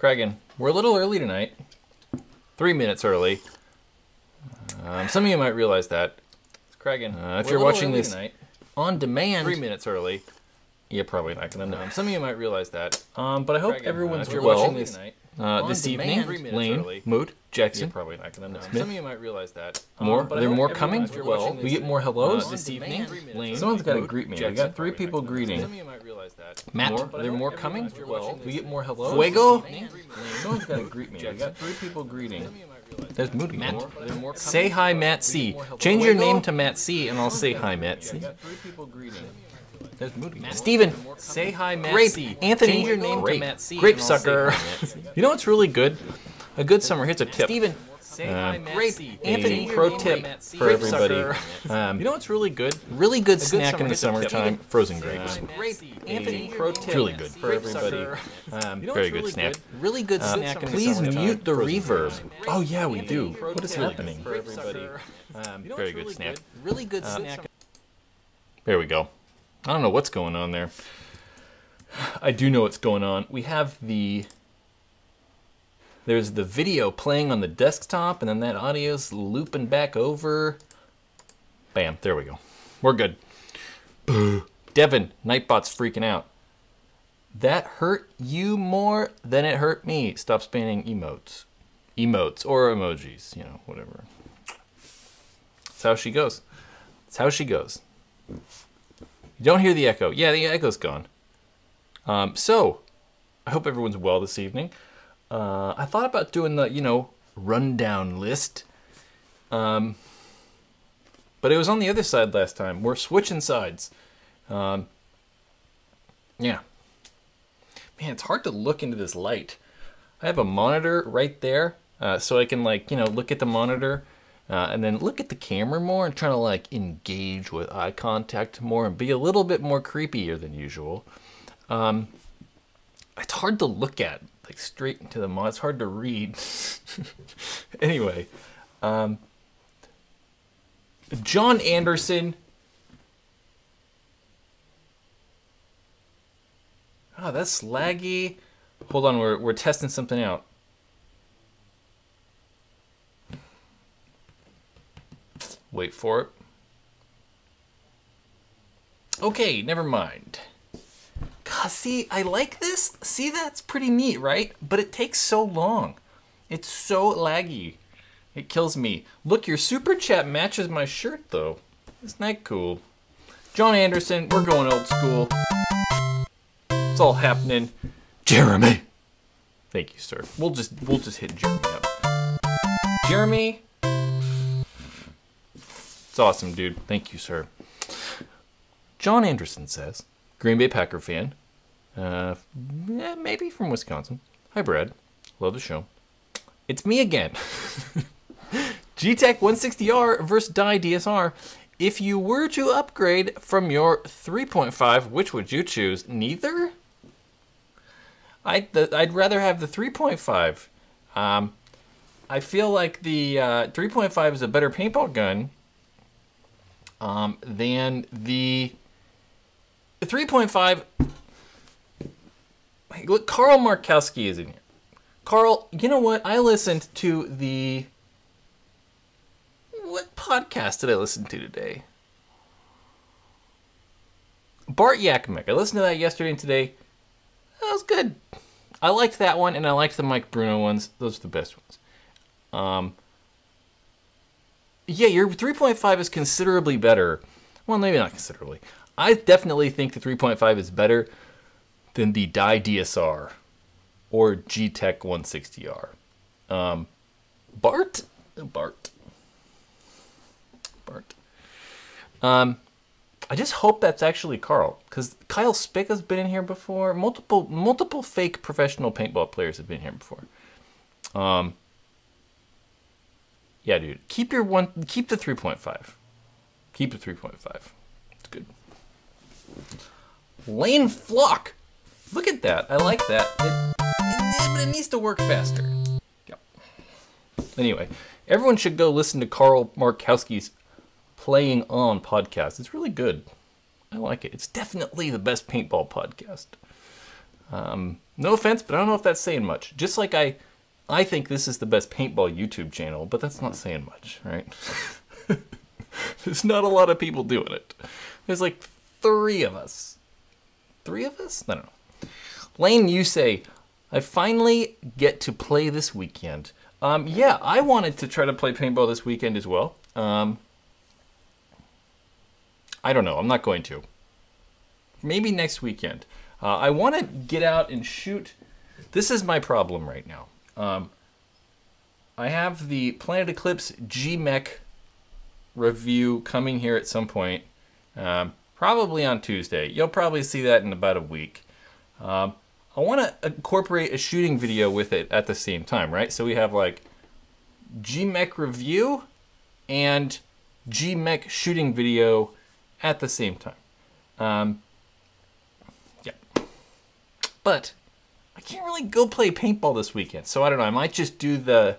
Craggin, we're a little early tonight. 3 minutes early. Some of you might realize that. Craggin, if you're watching this tonight, on demand, 3 minutes early, you're probably not going to know. Some of you might realize that. But I hope everyone's watching this tonight. This evening, Lane, Moot, Jackson. You're probably not going to know. Some of you might realize that. More? Are there more coming? Well, we get more hellos this evening. Lane, someone's got to greet me. We got 3 people greeting. Some of you might realize that. Matt, are there more coming? Well, we get more hellos. Fuego? Someone's got to greet me. We got 3 people greeting. There's Moot again. Matt. Say hi, Matt C. Change your name to Matt C, and I'll say hi, Matt C. There's Moot again. Steven, say hi, Matt C. Anthony, change your name to Matt C. Grape sucker. You know what's really good? A good summer. Here's a tip. Steven, say hi, Matt C. Anthony, pro tip for everybody. You know what's really good? Really good snack in the summertime. Frozen grapes. Anthony, pro tip. It's really good for everybody. Very good snack. Really good snack in the summertime. Please mute the reverb. Oh yeah, we do. What is happening? For everybody. Very good snack. Really good snack. There we go. I don't know what's going on there. I do know what's going on. We have there's the video playing on the desktop, and then that audio's looping back over. Bam, there we go. We're good. Devin, Nightbot's freaking out. That hurt you more than it hurt me. Stop spamming emotes. Emotes or emojis, you know, whatever. That's how she goes. That's how she goes. You don't hear the echo. Yeah, the echo's gone. So, I hope everyone's well this evening. I thought about doing the, rundown list. But it was on the other side last time. We're switching sides. Yeah. Man, it's hard to look into this light. I have a monitor right there, so I can, look at the monitor. And then look at the camera more and try to engage with eye contact more and be a little bit more creepier than usual. It's hard to look at, straight into the monitor. It's hard to read. Anyway, John Anderson. Oh, that's laggy. Hold on, we're testing something out. Wait for it. Okay, never mind. God, see, I like this. See, that's pretty neat, right? But it takes so long. It's so laggy. It kills me. Look, your super chat matches my shirt, though. Isn't that cool? John Anderson, we're going old school. It's all happening. Jeremy. Thank you, sir. We'll just hit Jeremy up. Jeremy. It's awesome, dude. Thank you, sir. John Anderson says, Green Bay Packer fan. Maybe from Wisconsin. Hi, Brad. Love the show. It's me again. Gtek 160R versus Dye DSR. If you were to upgrade from your 3.5, which would you choose? Neither? I'd rather have the 3.5. I feel like the 3.5 is a better paintball gun. Than the 3.5. Hey, look, Carl Markowski is in here. Carl, you know what? I listened to what podcast did I listen to today? Bart Yakmek. I listened to that yesterday and today. That was good. I liked that one, and I liked the Mike Bruno ones. Those are the best ones. Yeah, your 3.5 is considerably better. Well, maybe not considerably. I definitely think the 3.5 is better than the Dye DSR or Gtek 160R. Bart. I just hope that's actually Carl, because Kyle Spica's been in here before. Multiple fake professional paintball players have been here before. Yeah, dude. Keep the 3.5. Keep the 3.5. It's good. Lane Flock. Look at that. I like that. But it needs to work faster. Yep. Anyway, everyone should go listen to Carl Markowski's Playing On podcast. It's really good. I like it. It's definitely the best paintball podcast. No offense, but I don't know if that's saying much. Just like I think this is the best paintball YouTube channel, but that's not saying much, right? There's not a lot of people doing it. There's like 3 of us. 3 of us? I don't know. Lane, you say, I finally get to play this weekend. Yeah, I wanted to try to play paintball this weekend as well. I don't know. I'm not going to. Maybe next weekend. I want to get out and shoot. This is my problem right now. I have the Planet Eclipse GMek review coming here at some point. Probably on Tuesday. You'll probably see that in about a week. I want to incorporate a shooting video with it at the same time, right? So we have like GMek review and GMek shooting video at the same time. Yeah. But I can't really go play paintball this weekend, so I don't know. I might just do the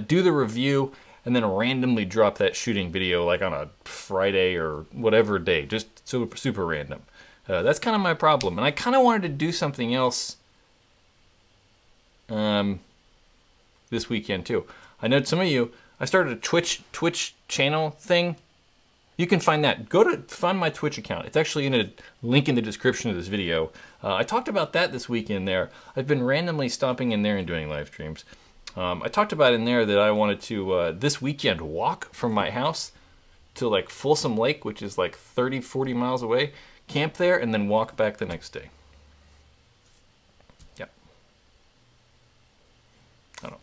review and then randomly drop that shooting video like on a Friday or whatever day, just super random. That's kind of my problem, and I kind of wanted to do something else this weekend too. I know some of you, I started a Twitch channel thing. You can find that. Go to find my Twitch account. It's actually in a link in the description of this video. I talked about that this weekend there. I've been randomly stopping in there and doing live streams. I talked about in there that I wanted to, this weekend, walk from my house to like Folsom Lake, which is like 30-40 miles away, camp there, and then walk back the next day. Yep. I don't know.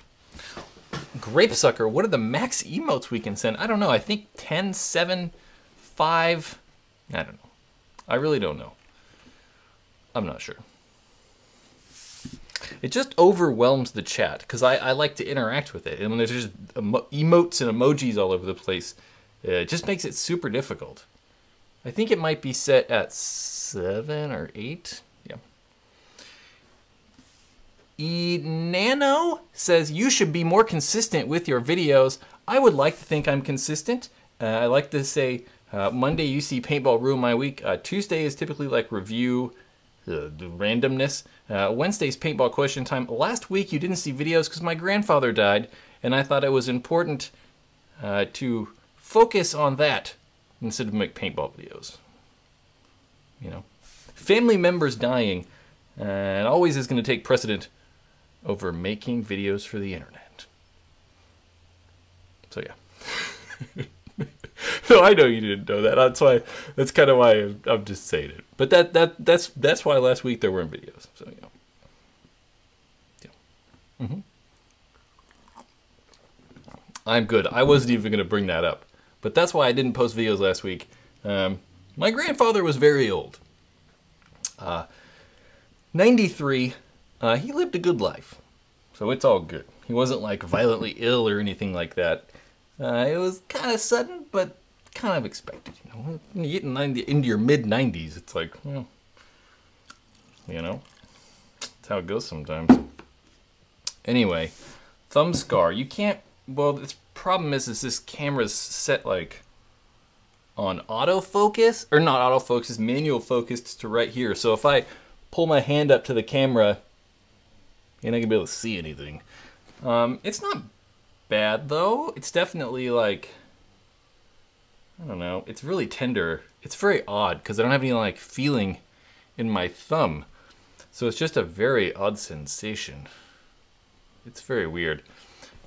Grapesucker, what are the max emotes we can send? I don't know. I think 10, 7, 5. I don't know. I really don't know. I'm not sure. It just overwhelms the chat because I like to interact with it. And when there's just emotes and emojis all over the place, it just makes it super difficult. I think it might be set at 7 or 8. Yeah. Nano says, you should be more consistent with your videos. I would like to think I'm consistent. I like to say, Monday you see Paintball ruin my week. Tuesday is typically like review, the randomness. Wednesday's paintball question time. Last week you didn't see videos because my grandfather died, and I thought it was important to focus on that instead of make paintball videos. You know, family members dying, and always is going to take precedent over making videos for the internet. So yeah. No, I know you didn't know that. That's kind of why I'm just saying it. But that's why last week there weren't videos. So you know. Yeah. Mm-hmm. I'm good. I wasn't even going to bring that up. But that's why I didn't post videos last week. My grandfather was very old. 93. He lived a good life. So it's all good. He wasn't like violently ill or anything like that. It was kind of sudden, but kind of expected. You know, when you get into your mid-90s, it's like, well, you know, that's how it goes sometimes. Anyway, thumb scar. You can't. Well, the problem is this camera's set like on autofocus, or not autofocus, it's manual focused to right here. So if I pull my hand up to the camera, you're not gonna be able to see anything. It's not bad though. It's definitely like, I don't know, it's really tender. It's very odd because I don't have any like feeling in my thumb. So it's just a very odd sensation. It's very weird.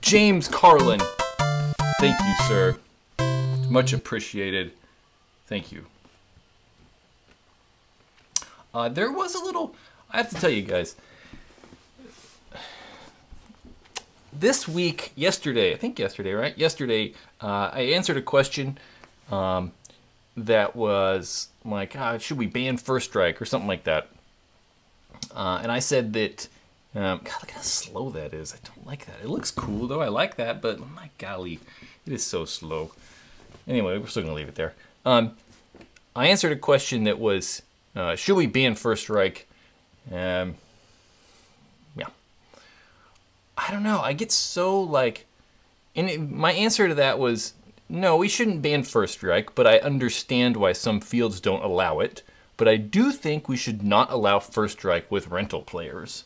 James Carlin, thank you, sir. Much appreciated. Thank you. There was a little, I have to tell you guys, this week, yesterday, I think yesterday, right? Yesterday, I answered a question that was like, should we ban First Strike or something like that? And I said that, God, look how slow that is. I don't like that. It looks cool, though. I like that, but my golly, it is so slow. Anyway, we're still going to leave it there. I answered a question that was, should we ban First Strike? Yeah. I don't know. I get so, like... my answer to that was, no, we shouldn't ban First Strike, but I understand why some fields don't allow it. but I do think we should not allow first strike with rental players.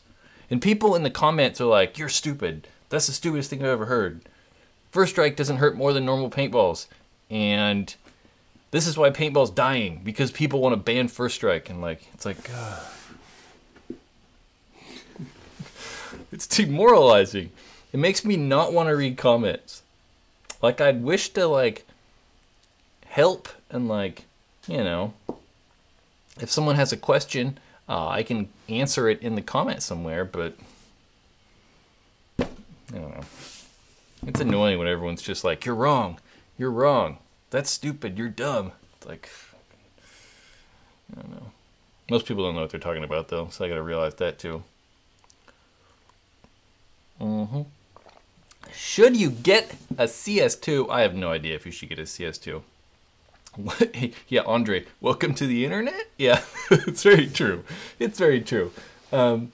And people in the comments are like, you're stupid. That's the stupidest thing I've ever heard. First strike doesn't hurt more than normal paintballs. And this is why paintball's dying, because people want to ban first strike. And like, it's like, it's demoralizing. It makes me not want to read comments. Like, I'd wish to, like, help and, like, you know, if someone has a question, I can answer it in the comments somewhere, but I don't know. It's annoying when everyone's just like, you're wrong, that's stupid, you're dumb. It's like, I don't know. Most people don't know what they're talking about, though, so I gotta realize that, too. Should you get a CS2? I have no idea if you should get a CS2. What? Yeah, Andre, welcome to the internet? Yeah, it's very true. It's very true. And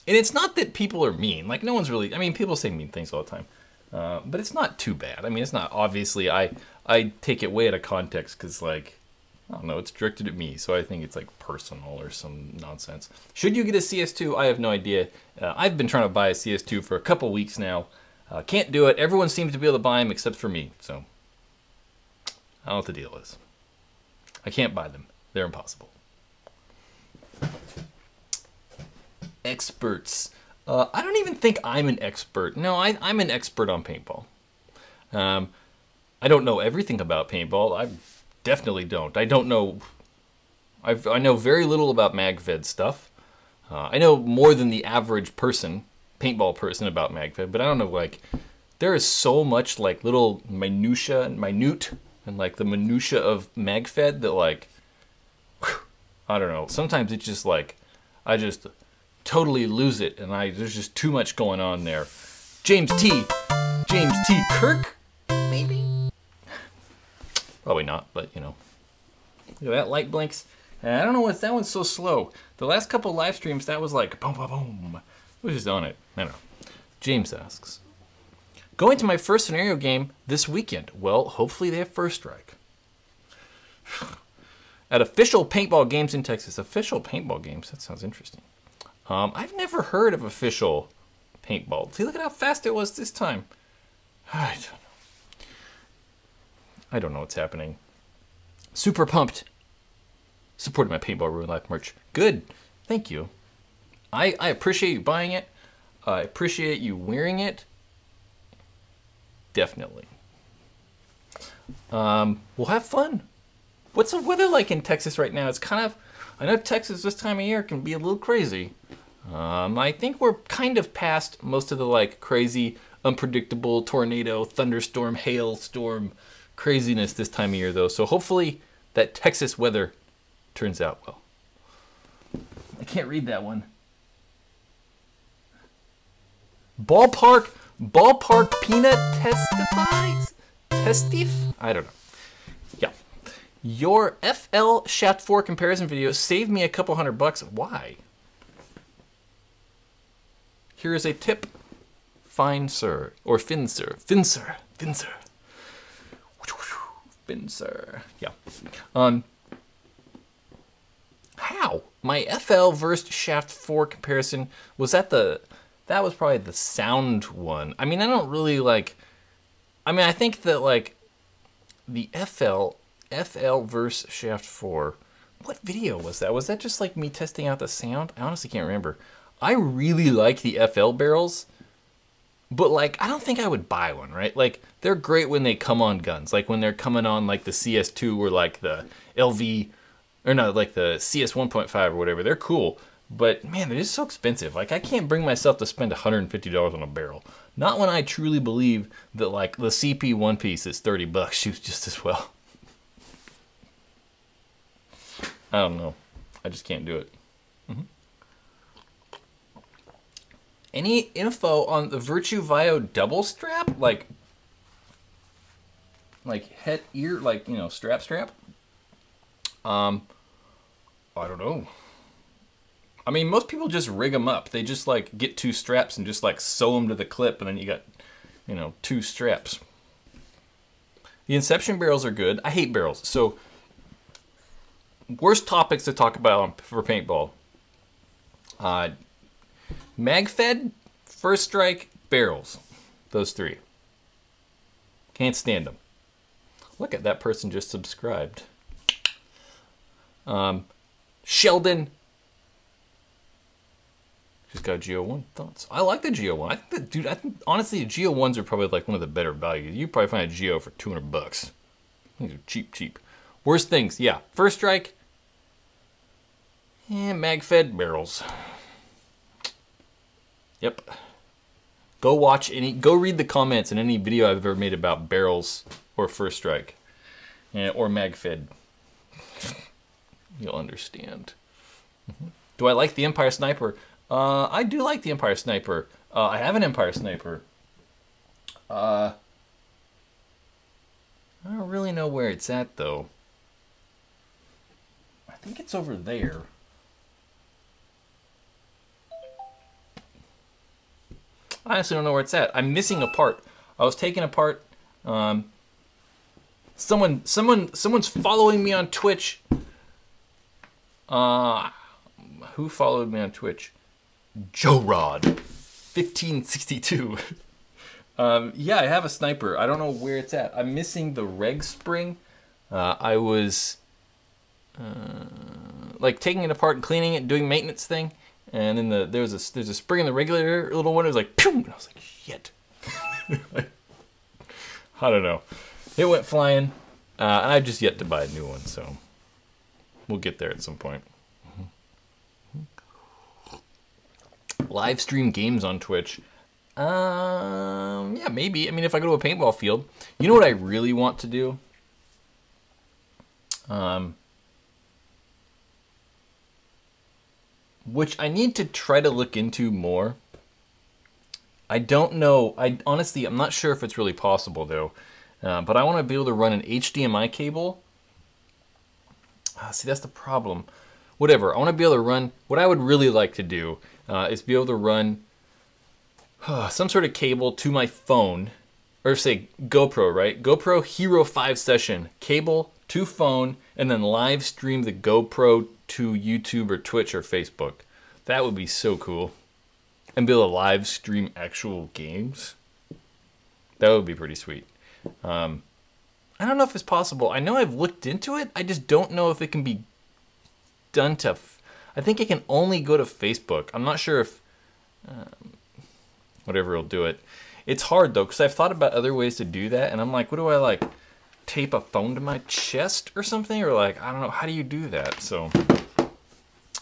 it's not that people are mean. Like, no one's really... I mean, people say mean things all the time. But it's not too bad. I mean, it's not... Obviously, I take it way out of context because, like... I don't know, it's directed at me, so I think it's like personal or some nonsense. Should you get a CS2? I have no idea. I've been trying to buy a CS2 for a couple weeks now. Can't do it. Everyone seems to be able to buy them except for me, so I don't know what the deal is. I can't buy them. They're impossible. Experts. I don't even think I'm an expert. No, I'm an expert on paintball. I don't know everything about paintball. I definitely don't. I don't know. I know very little about MagFed stuff. I know more than the average person, paintball person, about MagFed, but I don't know, like, there is so much, like, little minute, and, like, the minutia of MagFed that, like, I don't know. Sometimes it's just, like, I just totally lose it, and there's just too much going on there. James T. Kirk? Maybe? Probably not, but, you know. Look at that, light blinks. And I don't know what's that one's so slow. The last couple live streams, that was like, boom, boom, boom. It was just on it. I don't know. James asks, going to my first scenario game this weekend. Well, hopefully they have first strike. At official paintball games in Texas. Official paintball games? That sounds interesting. I've never heard of official paintball. See, look at how fast it was this time. I don't know what's happening. Super pumped. Supporting my Paintball Ruined Life merch. Good. Thank you. I appreciate you buying it. I appreciate you wearing it. Definitely. We'll have fun. What's the weather like in Texas right now? It's kind of... I know Texas this time of year can be a little crazy. I think we're kind of past most of the, like, crazy, unpredictable tornado, thunderstorm, hailstorm craziness this time of year, though. So hopefully that Texas weather turns out well. I can't read that one. Ballpark peanut testifies? I don't know. Yeah. Your FL Shaft 4 comparison video saved me a couple $100. Why? Here is a tip. Fine, sir. Or fin, sir. Fin, sir. Fin, sir. Fin, sir. Yeah. How? My FL versus Shaft 4 comparison, was that that was probably the sound one. I mean, I don't really like, I mean, I think that, like, the FL versus Shaft 4, what video was that? Was that just, like, me testing out the sound? I honestly can't remember. I really like the FL barrels, but, like, I don't think I would buy one, right? Like, they're great when they come on guns. Like, when they're coming on, like, the CS2 or, like, the LV, or no, like, the CS 1.5 or whatever. They're cool. But, man, they're just so expensive. Like, I can't bring myself to spend $150 on a barrel. Not when I truly believe that, like, the CP one piece is $30 shoots just as well. I don't know. I just can't do it. Any info on the Virtue Vio double strap? Like head, ear, like, you know, strap? I don't know. I mean, most people just rig them up. They just, like, get two straps and just, like, sew them to the clip, and then you got, you know, two straps. The Inception barrels are good. I hate barrels. So, worst topics to talk about for paintball. Mag-fed, first strike, barrels. Those three. Can't stand them. Look at that person just subscribed. Sheldon. Just got GO1 thoughts. I like the GO1. I think that, dude, honestly, the GO1s are probably like one of the better values. You probably find a GO for $200. These are cheap. Worst things, yeah. First strike. And mag-fed barrels. Yep. Go read the comments in any video I've ever made about barrels or first strike. Or mag-fed. You'll understand. Do I like the Empire Sniper? I do like the Empire Sniper. I have an Empire Sniper. I don't really know where it's at, though. I think it's over there. I honestly don't know where it's at. I'm missing a part. I was taking apart. Someone's following me on Twitch. Who followed me on Twitch? Joe Rod 1562. Yeah, I have a sniper. I don't know where it's at. I'm missing the reg spring. I was like taking it apart and cleaning it, doing maintenance thing, and then there's a spring in the regular little one. It was like, pew! And I was like, shit. I don't know. It went flying, and I've just yet to buy a new one, so we'll get there at some point. Live stream games on Twitch. Yeah, maybe. I mean, if I go to a paintball field, you know what I really want to do? Which I need to try to look into more. I don't know. Honestly, I'm not sure if it's really possible though. But I want to be able to run an HDMI cable. See, that's the problem. Whatever. I want to be able to run. What I would really like to do is be able to run some sort of cable to my phone, or say GoPro, right? GoPro Hero 5 session, cable to phone, and then live stream the GoPro to YouTube or Twitch or Facebook. That would be so cool. And be able to live stream actual games. That would be pretty sweet. I don't know if it's possible. I know I've looked into it. I just don't know if it can be done to... I think it can only go to Facebook. I'm not sure if... whatever will do it. It's hard though, because I've thought about other ways to do that, and I'm like, what do I like? Tape a phone to my chest or something? Or like, I don't know, how do you do that? So,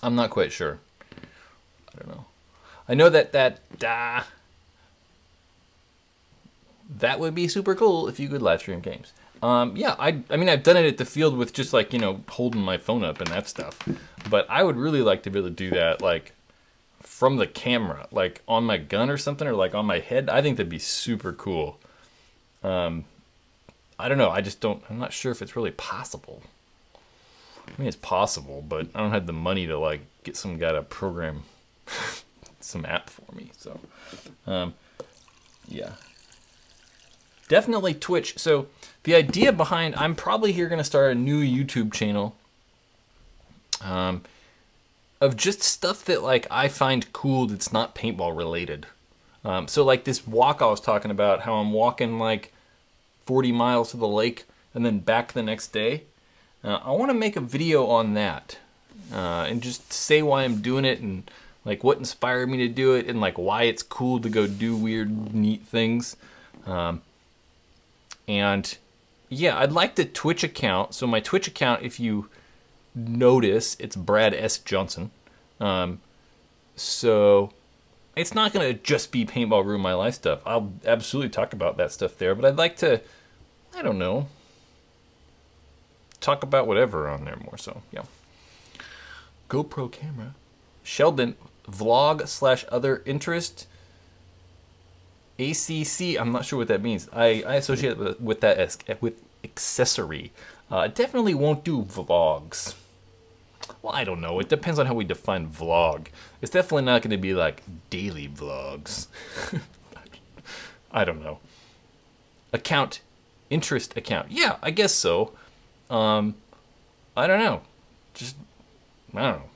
I'm not quite sure. I don't know. I know that would be super cool if you could live stream games. Yeah, I mean, I've done it at the field with just like, you know, holding my phone up and that stuff. But I would really like to be able to do that, like, from the camera, like on my gun or something, or like on my head. I think that'd be super cool. I don't know. I'm not sure if it's really possible. I mean, it's possible, but I don't have the money to like get some guy to program some app for me. So, yeah. Definitely Twitch. So the idea behind, I'm probably here going to start a new YouTube channel. Of just stuff that like I find cool that's not paintball related. So like this walk I was talking about, how I'm walking like 40 miles to the lake and then back the next day. I want to make a video on that and just say why I'm doing it and like what inspired me to do it and like why it's cool to go do weird, neat things. And yeah, I'd like the Twitch account. So my Twitch account, if you notice, it's Brad S. Johnson. So it's not going to just be Paintball Ruin My Life stuff. I'll absolutely talk about that stuff there, but I'd like to, I don't know, talk about whatever on there more. So yeah. GoPro camera. Sheldon, vlog/other interest. ACC, I'm not sure what that means. I associate it with that as with accessory. Definitely won't do vlogs. Well, I don't know. It depends on how we define vlog. It's definitely not going to be like daily vlogs. I don't know. Account, interest account. Yeah, I guess so. I don't know. just, I don't know.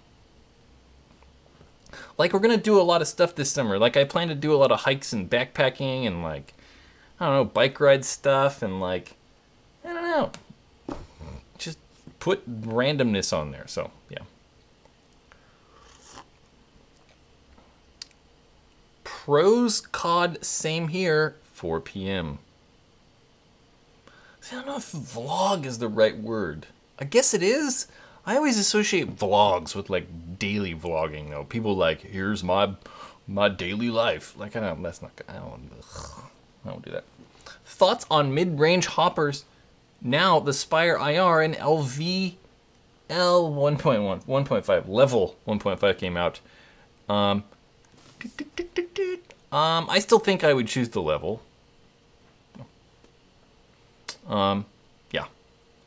Like, we're going to do a lot of stuff this summer. Like, I plan to do a lot of hikes and backpacking and, like, I don't know, bike ride stuff and, like, I don't know. Just put randomness on there. So, yeah. Pros COD, same here, 4 p.m. See, I don't know if vlog is the right word. I guess it is. I always associate vlogs with like daily vlogging though. People like, here's my daily life. Like I don't do that. Thoughts on mid-range hoppers? Now the Spire IR and LVL 1.5 level 1.5 came out. I still think I would choose the level. Yeah.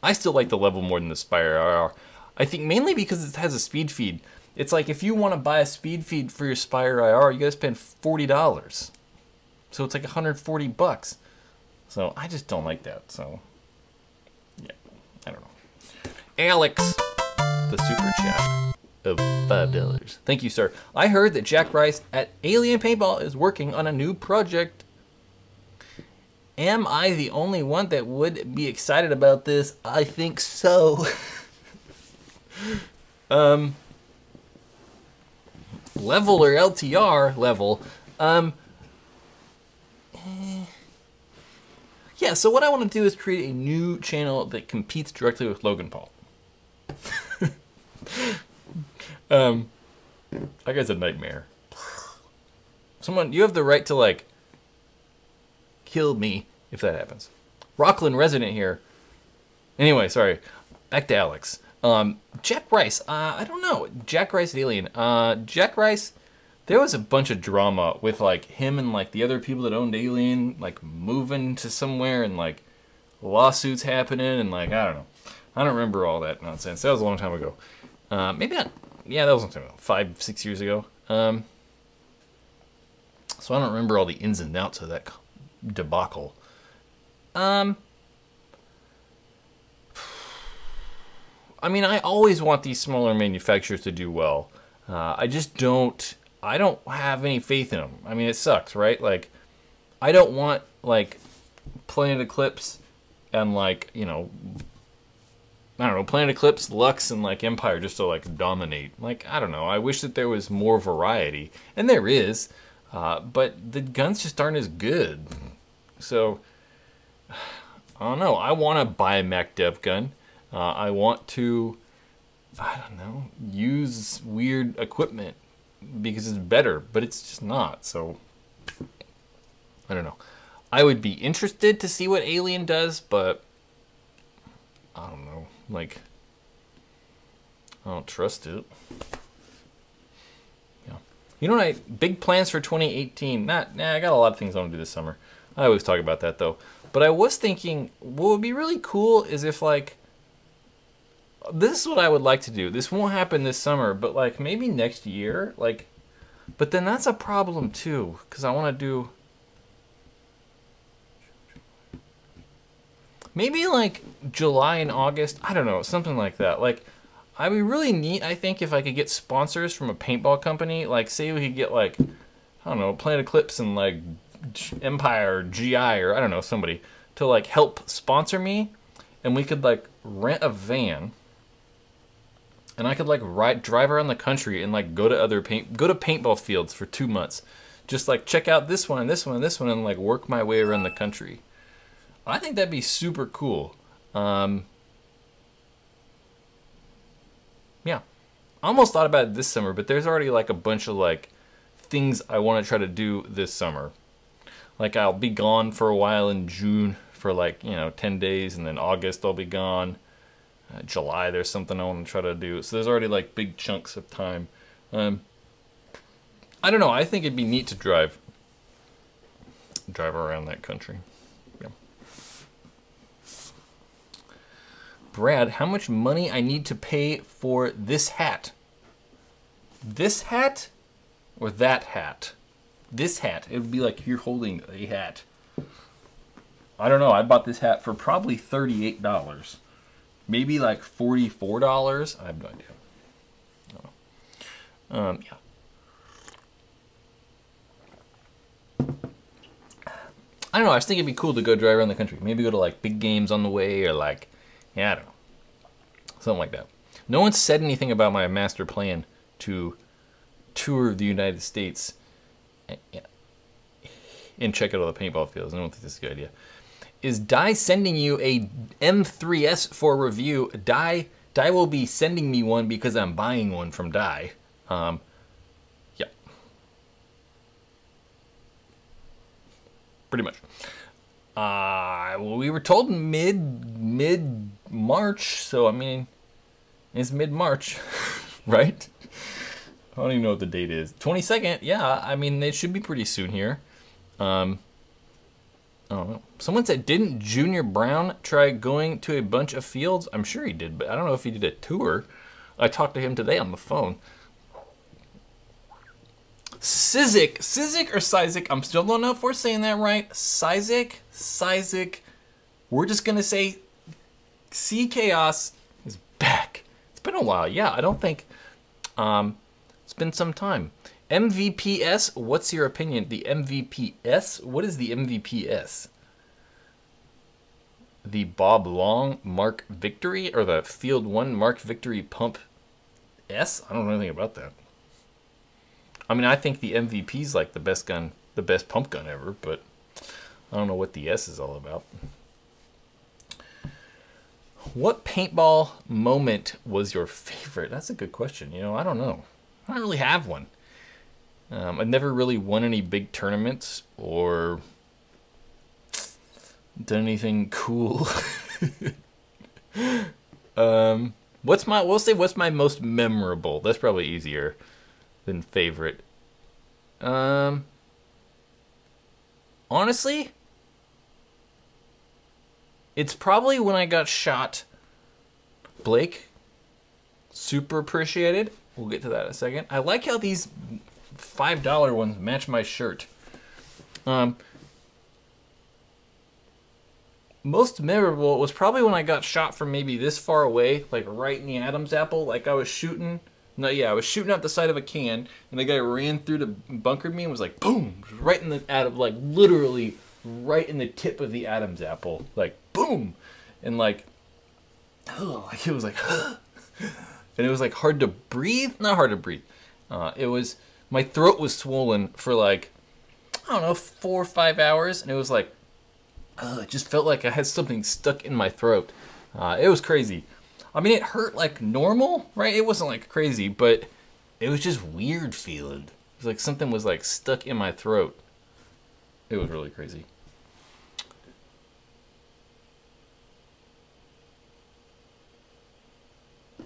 I still like the level more than the Spire IR. I think mainly because it has a speed feed. It's like if you want to buy a speed feed for your Spire IR, you gotta spend $40. So it's like $140. So I just don't like that. So yeah, I don't know. Alex, the super chat of $5. Thank you, sir. I heard that Jack Rice at Alien Paintball is working on a new project. Am I the only one that would be excited about this? I think so. Level or LTR level. Yeah, so what I want to do is create a new channel that competes directly with Logan Paul. That guy's a nightmare. Someone, you have the right to, like, kill me if that happens. Rockland resident here. Anyway, sorry. Back to Alex. Jack Rice. I don't know. Jack Rice at Alien. Jack Rice, there was a bunch of drama with, like, him and, like, the other people that owned Alien, like, moving to somewhere and, like, lawsuits happening and, like, I don't know. I don't remember all that nonsense. That was a long time ago. Maybe not. Yeah, that was a long time ago. 5-6 years ago. So I don't remember all the ins and outs of that debacle. I mean, I always want these smaller manufacturers to do well. I just don't. I don't have any faith in them. I mean, it sucks, right? Like, I don't want, like, Planet Eclipse and, like, you know, I don't know, Planet Eclipse, Lux, and, like, Empire just to, like, dominate. Like, I don't know. I wish that there was more variety. And there is. But the guns just aren't as good. So, I don't know. I want to buy a Mac Dev gun. I want to, I don't know, use weird equipment because it's better, but it's just not. So, I don't know. I would be interested to see what Alien does, but I don't know. Like, I don't trust it. Yeah. You know what? Big plans for 2018. I got a lot of things I want to do this summer. I always talk about that, though. But I was thinking, what would be really cool is if, like, this is what I would like to do. This won't happen this summer, but, like, maybe next year. Like, but then that's a problem, too, because I want to do maybe, like, July and August. I don't know, something like that. Like, I'd be really neat, I think, if I could get sponsors from a paintball company. Like, say we could get, like, I don't know, Planet Eclipse and, like, Empire or GI or, I don't know, somebody to, like, help sponsor me. And we could, like, rent a van. And I could, like, drive around the country and, like, go to paintball fields for 2 months. Just, like, check out this one and this one and this one and, like, work my way around the country. I think that'd be super cool. Yeah. I almost thought about it this summer, but there's already, like, a bunch of, like, things I want to try to do this summer. Like, I'll be gone for a while in June for, like, you know, 10 days, and then August I'll be gone. July, there's something I want to try to do. So there's already, like, big chunks of time. I don't know. I think it'd be neat to drive around that country. Yeah. Brad, how much money I need to pay for this hat? This hat or that hat? This hat. It would be like you're holding a hat. I don't know. I bought this hat for probably $38. Maybe like $44. I have no idea. Yeah. I don't know. I just think it'd be cool to go drive around the country. Maybe go to like big games on the way, or like, yeah, I don't know, something like that. No one said anything about my master plan to tour the United States and check out all the paintball fields. I don't think this is a good idea. Is Dye sending you a M3S for review? Dye will be sending me one because I'm buying one from Dye. Yeah. Pretty much. Well, we were told mid-March, so I mean, it's mid-March, right? I don't even know what the date is. 22nd, yeah, I mean, it should be pretty soon here. I don't know. Someone said, didn't Junior Brown try going to a bunch of fields? I'm sure he did, but I don't know if he did a tour. I talked to him today on the phone. Sizik or Sizik, I'm still don't know if we're saying that right. Sizik. We're just gonna say C Chaos is back. It's been a while, yeah. I don't think it's been some time. MVPS, what's your opinion? The MVPS? What is the MVPS? The Bob Long Mark Victory, or the Field 1 Mark Victory Pump S? I don't know anything about that. I mean, I think the MVP is like the best gun, the best pump gun ever, but I don't know what the S is all about. What paintball moment was your favorite? That's a good question. You know, I don't know. I don't really have one. I've never really won any big tournaments or done anything cool. What's my most memorable? That's probably easier than favorite. Honestly, it's probably when I got shot. Blake, super appreciated. We'll get to that in a second. I like how these $5 ones match my shirt. Most memorable was probably when I got shot from maybe this far away, like right in the Adam's apple. Like I was shooting. No, yeah, I was shooting out the side of a can, and the guy ran through to bunker me and was like, boom, right in the Adam, like literally right in the tip of the Adam's apple, like boom, and like, oh, it was like, and it was like hard to breathe. Not hard to breathe. It was, my throat was swollen for like, I don't know, 4 or 5 hours, and it was like, it just felt like I had something stuck in my throat. It was crazy. I mean, it hurt like normal, right? It wasn't like crazy, but it was just weird feeling. It was like something was like stuck in my throat. It was really crazy.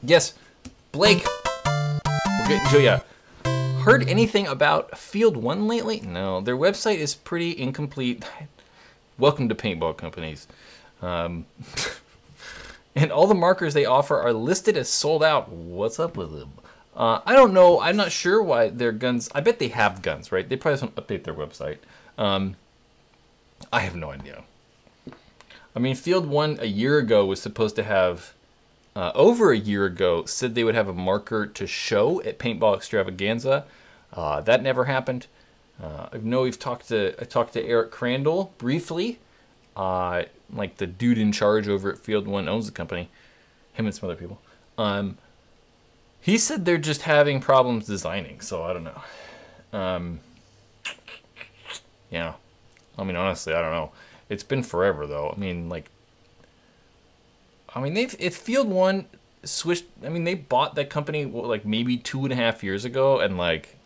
Yes, Blake. We'll get to ya. Heard anything about Field 1 lately? No, their website is pretty incomplete. Welcome to paintball companies. And all the markers they offer are listed as sold out. What's up with them? I don't know. I'm not sure why their guns... I bet they have guns, right? They probably just want to update their website. I have no idea. I mean, Field 1 a year ago was supposed to have... over a year ago, said they would have a marker to show at Paintball Extravaganza. That never happened. I know I talked to Eric Crandall briefly. Like the dude in charge over at Field 1 owns the company. Him and some other people. He said they're just having problems designing, so I don't know. Yeah. I mean, honestly, I don't know. It's been forever, though. I mean, if Field 1 switched... I mean, they bought that company, like, maybe 2.5 years ago, and, like...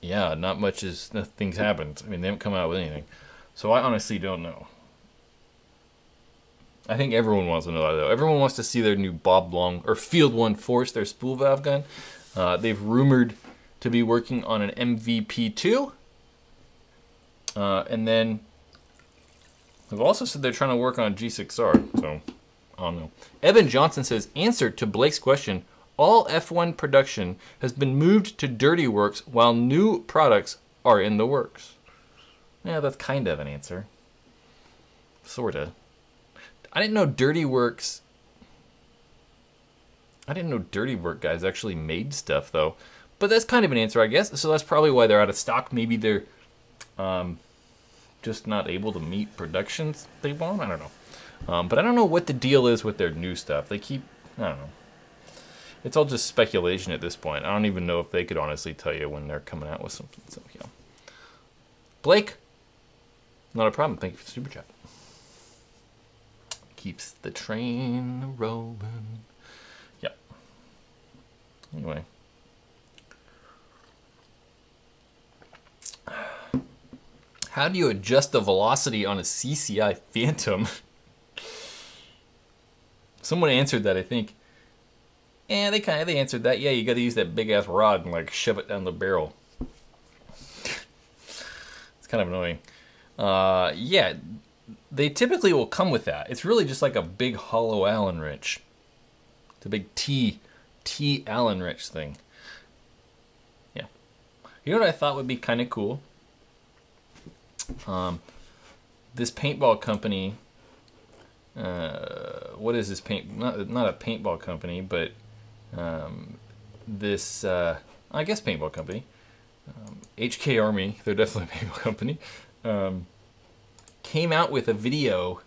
Yeah, not much nothing's happened. I mean, they haven't come out with anything. So I honestly don't know. I think everyone wants to know that, though. Everyone wants to see their new Bob Long, or Field 1 Force, their spool valve gun. They've rumored to be working on an MVP2. And then they've also said they're trying to work on a G6R. So, I don't know. Evan Johnson says, answer to Blake's question, all F1 production has been moved to Dirty Works while new products are in the works. Yeah, that's kind of an answer. Sorta. I didn't know Dirty Works. I didn't know Dirty Work guys actually made stuff though. But that's kind of an answer, I guess. So that's probably why they're out of stock. Maybe they're just not able to meet productions they want. I don't know. But I don't know what the deal is with their new stuff. They keep, I don't know. It's all just speculation at this point. I don't even know if they could honestly tell you when they're coming out with something. So, yeah. Blake, not a problem. Thank you for the super chat. Keeps the train rolling. Yep. Anyway. How do you adjust the velocity on a CCI Phantom? Someone answered that, I think. Yeah, they answered that. Yeah, you got to use that big ass rod and like shove it down the barrel. It's kind of annoying. Yeah, they typically will come with that. It's really just like a big hollow Allen wrench. It's a big T Allen wrench thing. Yeah. You know what I thought would be kind of cool? This paintball company. What is this not a paintball company, but this I guess paintball company. HK Army, they're definitely a paintball company. Came out with a video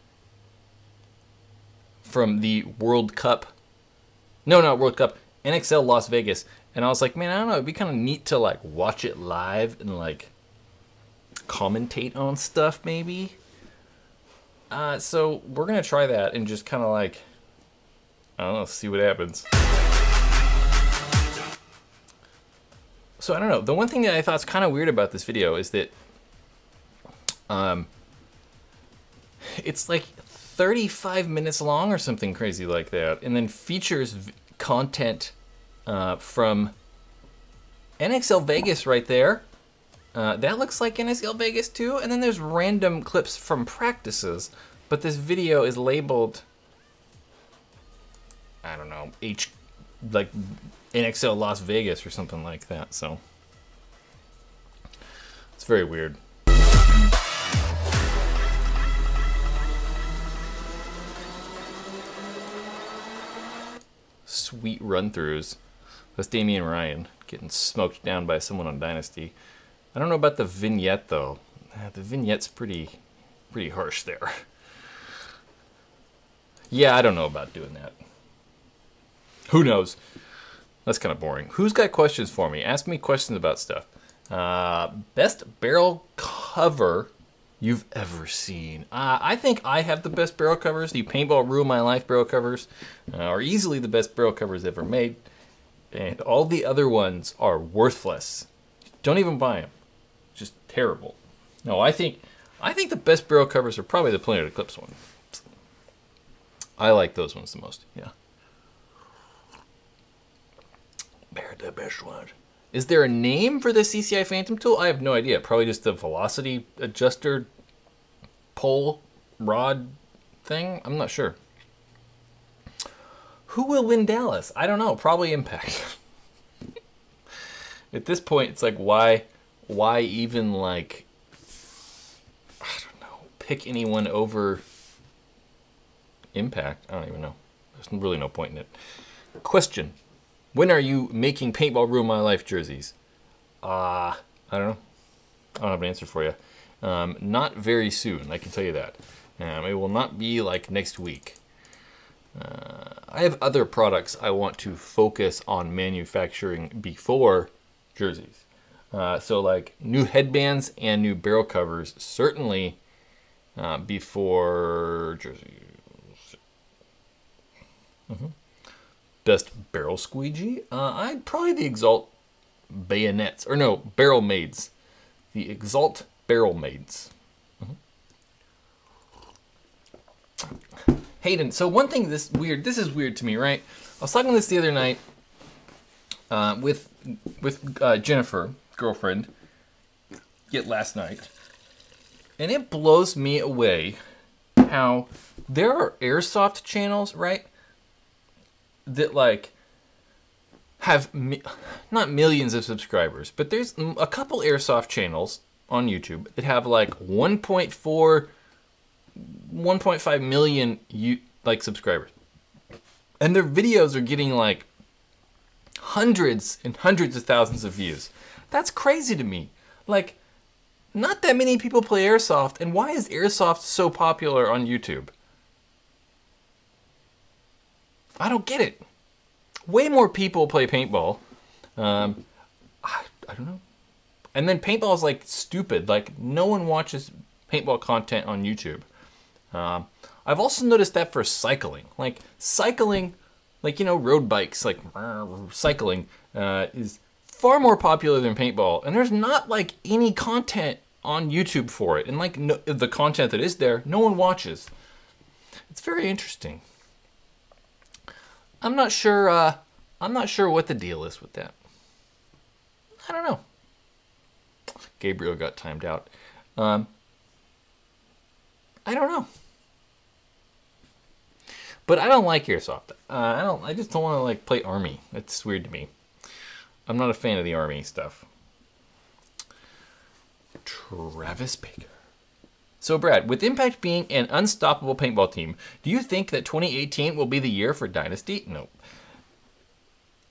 from the World Cup. No, not World Cup. NXL Las Vegas. And I was like, man, I don't know, it'd be kind of neat to like watch it live and like commentate on stuff maybe. So we're gonna try that and just kind of like, I don't know, see what happens. So I don't know. The one thing that I thought is kind of weird about this video is that it's like 35 minutes long or something crazy like that, and then features content from NXL Vegas right there. That looks like NXL Vegas too, and then there's random clips from practices, but this video is labeled, I don't know, like NXL Las Vegas or something like that, so it's very weird. Sweet run-throughs. That's Damian Ryan getting smoked down by someone on Dynasty. I don't know about the vignette though. The vignette's pretty harsh there. Yeah, I don't know about doing that. Who knows? That's kind of boring. Who's got questions for me? Ask me questions about stuff. Best barrel cover you've ever seen. I think I have the best barrel covers. The Paintball Ruin My Life barrel covers are easily the best barrel covers ever made. And all the other ones are worthless. Don't even buy them. Just terrible. No, I think the best barrel covers are probably the Planet Eclipse one. I like those ones the most. Yeah. They're the best ones. Is there a name for the CCI Phantom tool? I have no idea. Probably just the velocity adjuster pole rod thing. I'm not sure. Who will win Dallas? I don't know. Probably Impact. At this point, it's like, why even, like, I don't know, pick anyone over Impact? I don't even know. There's really no point in it. Question. When are you making Paintball Ruin My Life jerseys? I don't know. I don't have an answer for you. Not very soon, I can tell you that. It will not be like next week. I have other products I want to focus on manufacturing before jerseys. So like new headbands and new barrel covers, certainly before jerseys. Best barrel squeegee? I'd probably the Exalt bayonets, or no, barrel maids. The Exalt barrel maids. Hayden, so one thing this is weird to me, right? I was talking this the other night with Jennifer, girlfriend, yet last night, and it blows me away how there are airsoft channels, right, that like have not millions of subscribers, but there's a couple airsoft channels on YouTube that have like 1.4 1.5 million subscribers. And their videos are getting like hundreds and hundreds of thousands of views. That's crazy to me. Like, not that many people play airsoft, and why is airsoft so popular on YouTube? I don't get it. Way more people play paintball. I don't know. And then paintball is like stupid. Like, no one watches paintball content on YouTube. I've also noticed that for cycling. Like, cycling, like, you know, road bikes, like, cycling is far more popular than paintball. And there's not, like, any content on YouTube for it. And, like, the content that is there, no one watches. It's very interesting. I'm not sure what the deal is with that. I don't know. Gabriel got timed out. I don't know. But I don't like airsoft. I just don't want to like play army. It's weird to me. I'm not a fan of the army stuff. Travis Baker. So Brad, with Impact being an unstoppable paintball team, do you think that 2018 will be the year for Dynasty? No.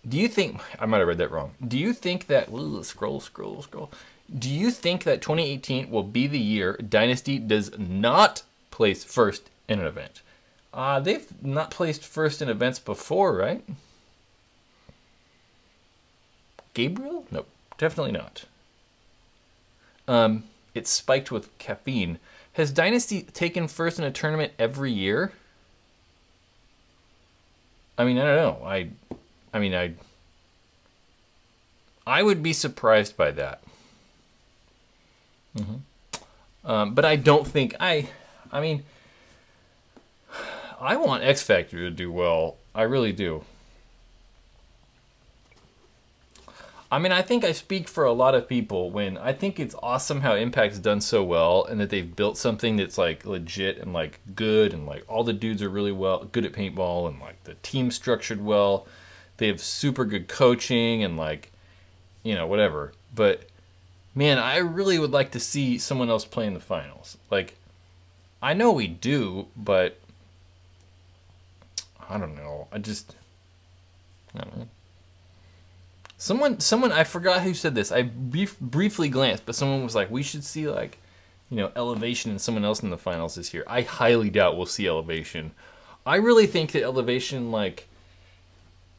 Do you think, I might have read that wrong. Do you think that, scroll. Do you think that 2018 will be the year Dynasty does not place first in an event? They've not placed first in events before, right? Gabriel? Nope, definitely not. It's spiked with caffeine. Has Dynasty taken first in a tournament every year? I mean, I don't know. I would be surprised by that. But I don't think I want X Factor to do well. I really do. I mean, I think I speak for a lot of people when I think it's awesome how Impact's done so well and that they've built something that's like legit and like good and like all the dudes are really good at paintball and like the team's structured well. They have super good coaching and like, you know, whatever. But man, I really would like to see someone else play in the finals. Like, I know we do, but I don't know. I don't know. Someone, I forgot who said this. I briefly glanced, but someone was like, we should see like, you know, Elevation and someone else in the finals this year. I highly doubt we'll see Elevation. I really think that Elevation, like,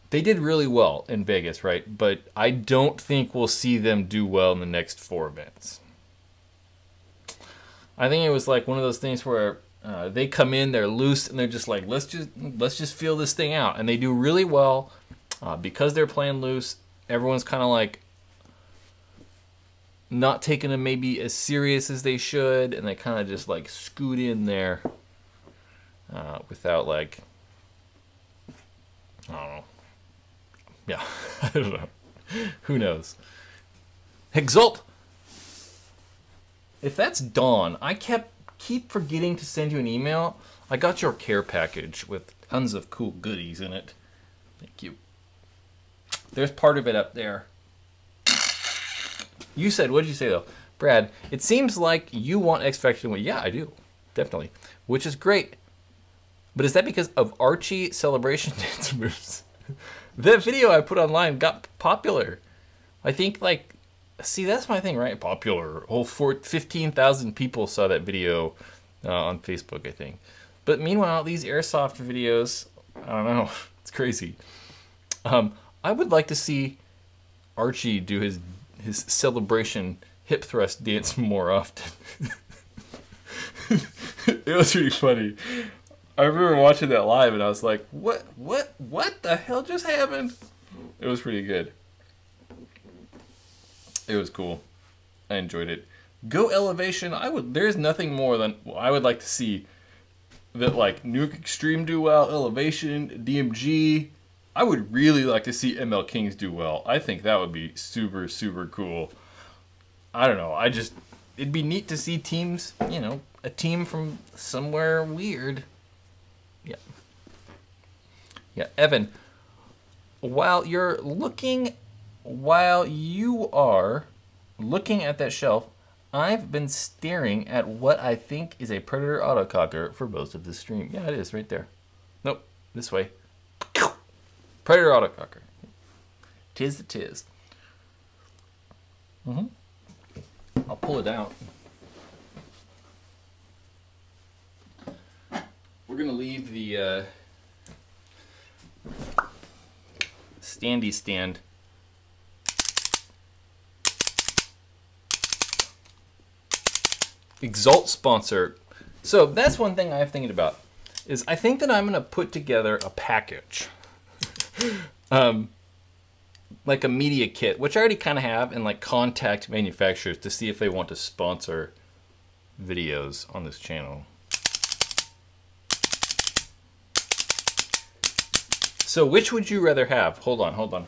they did really well in Vegas, right? But I don't think we'll see them do well in the next 4 events. I think it was like one of those things where they come in, they're loose, and they're just like, let's just feel this thing out. And they do really well because they're playing loose. Everyone's kind of like not taking them maybe as serious as they should, and they kind of just like scoot in there without like, I don't know. Yeah, I don't know. Who knows? Exult! If that's Dawn, I keep forgetting to send you an email. I got your care package with tons of cool goodies in it. Thank you. There's part of it up there. You said, what did you say though? Brad, it seems like you want X Factor to win. Yeah, I do. Definitely. Which is great. But is that because of Archie celebration dance moves? That video I put online got popular. I think, like, see, that's my thing, right? Popular. Whole 15,000 people saw that video on Facebook, I think. But meanwhile, these airsoft videos, I don't know. It's crazy. I would like to see Archie do his celebration hip thrust dance more often. It was really funny. I remember watching that live and I was like, what the hell just happened? It was pretty good. It was cool. I enjoyed it. Go Elevation. There's nothing more than I would like to see that like Nuke Extreme do well, Elevation, DMG. I would really like to see ML Kings do well. I think that would be super, super cool. I don't know. It'd be neat to see teams, you know, a team from somewhere weird. Yeah. Yeah, Evan, while you are looking at that shelf, I've been staring at what I think is a Predator Autococker for most of the stream. Yeah, it is right there. Nope, this way. Predator Autococker. Tis the tis. I'll pull it out. We're gonna leave the standy stand. Exalt sponsor. So that's one thing I'm thinking about, is I think that I'm gonna put together a package. Like a media kit, which I already kind of have, and like contact manufacturers to see if they want to sponsor videos on this channel. So which would you rather have? Hold on.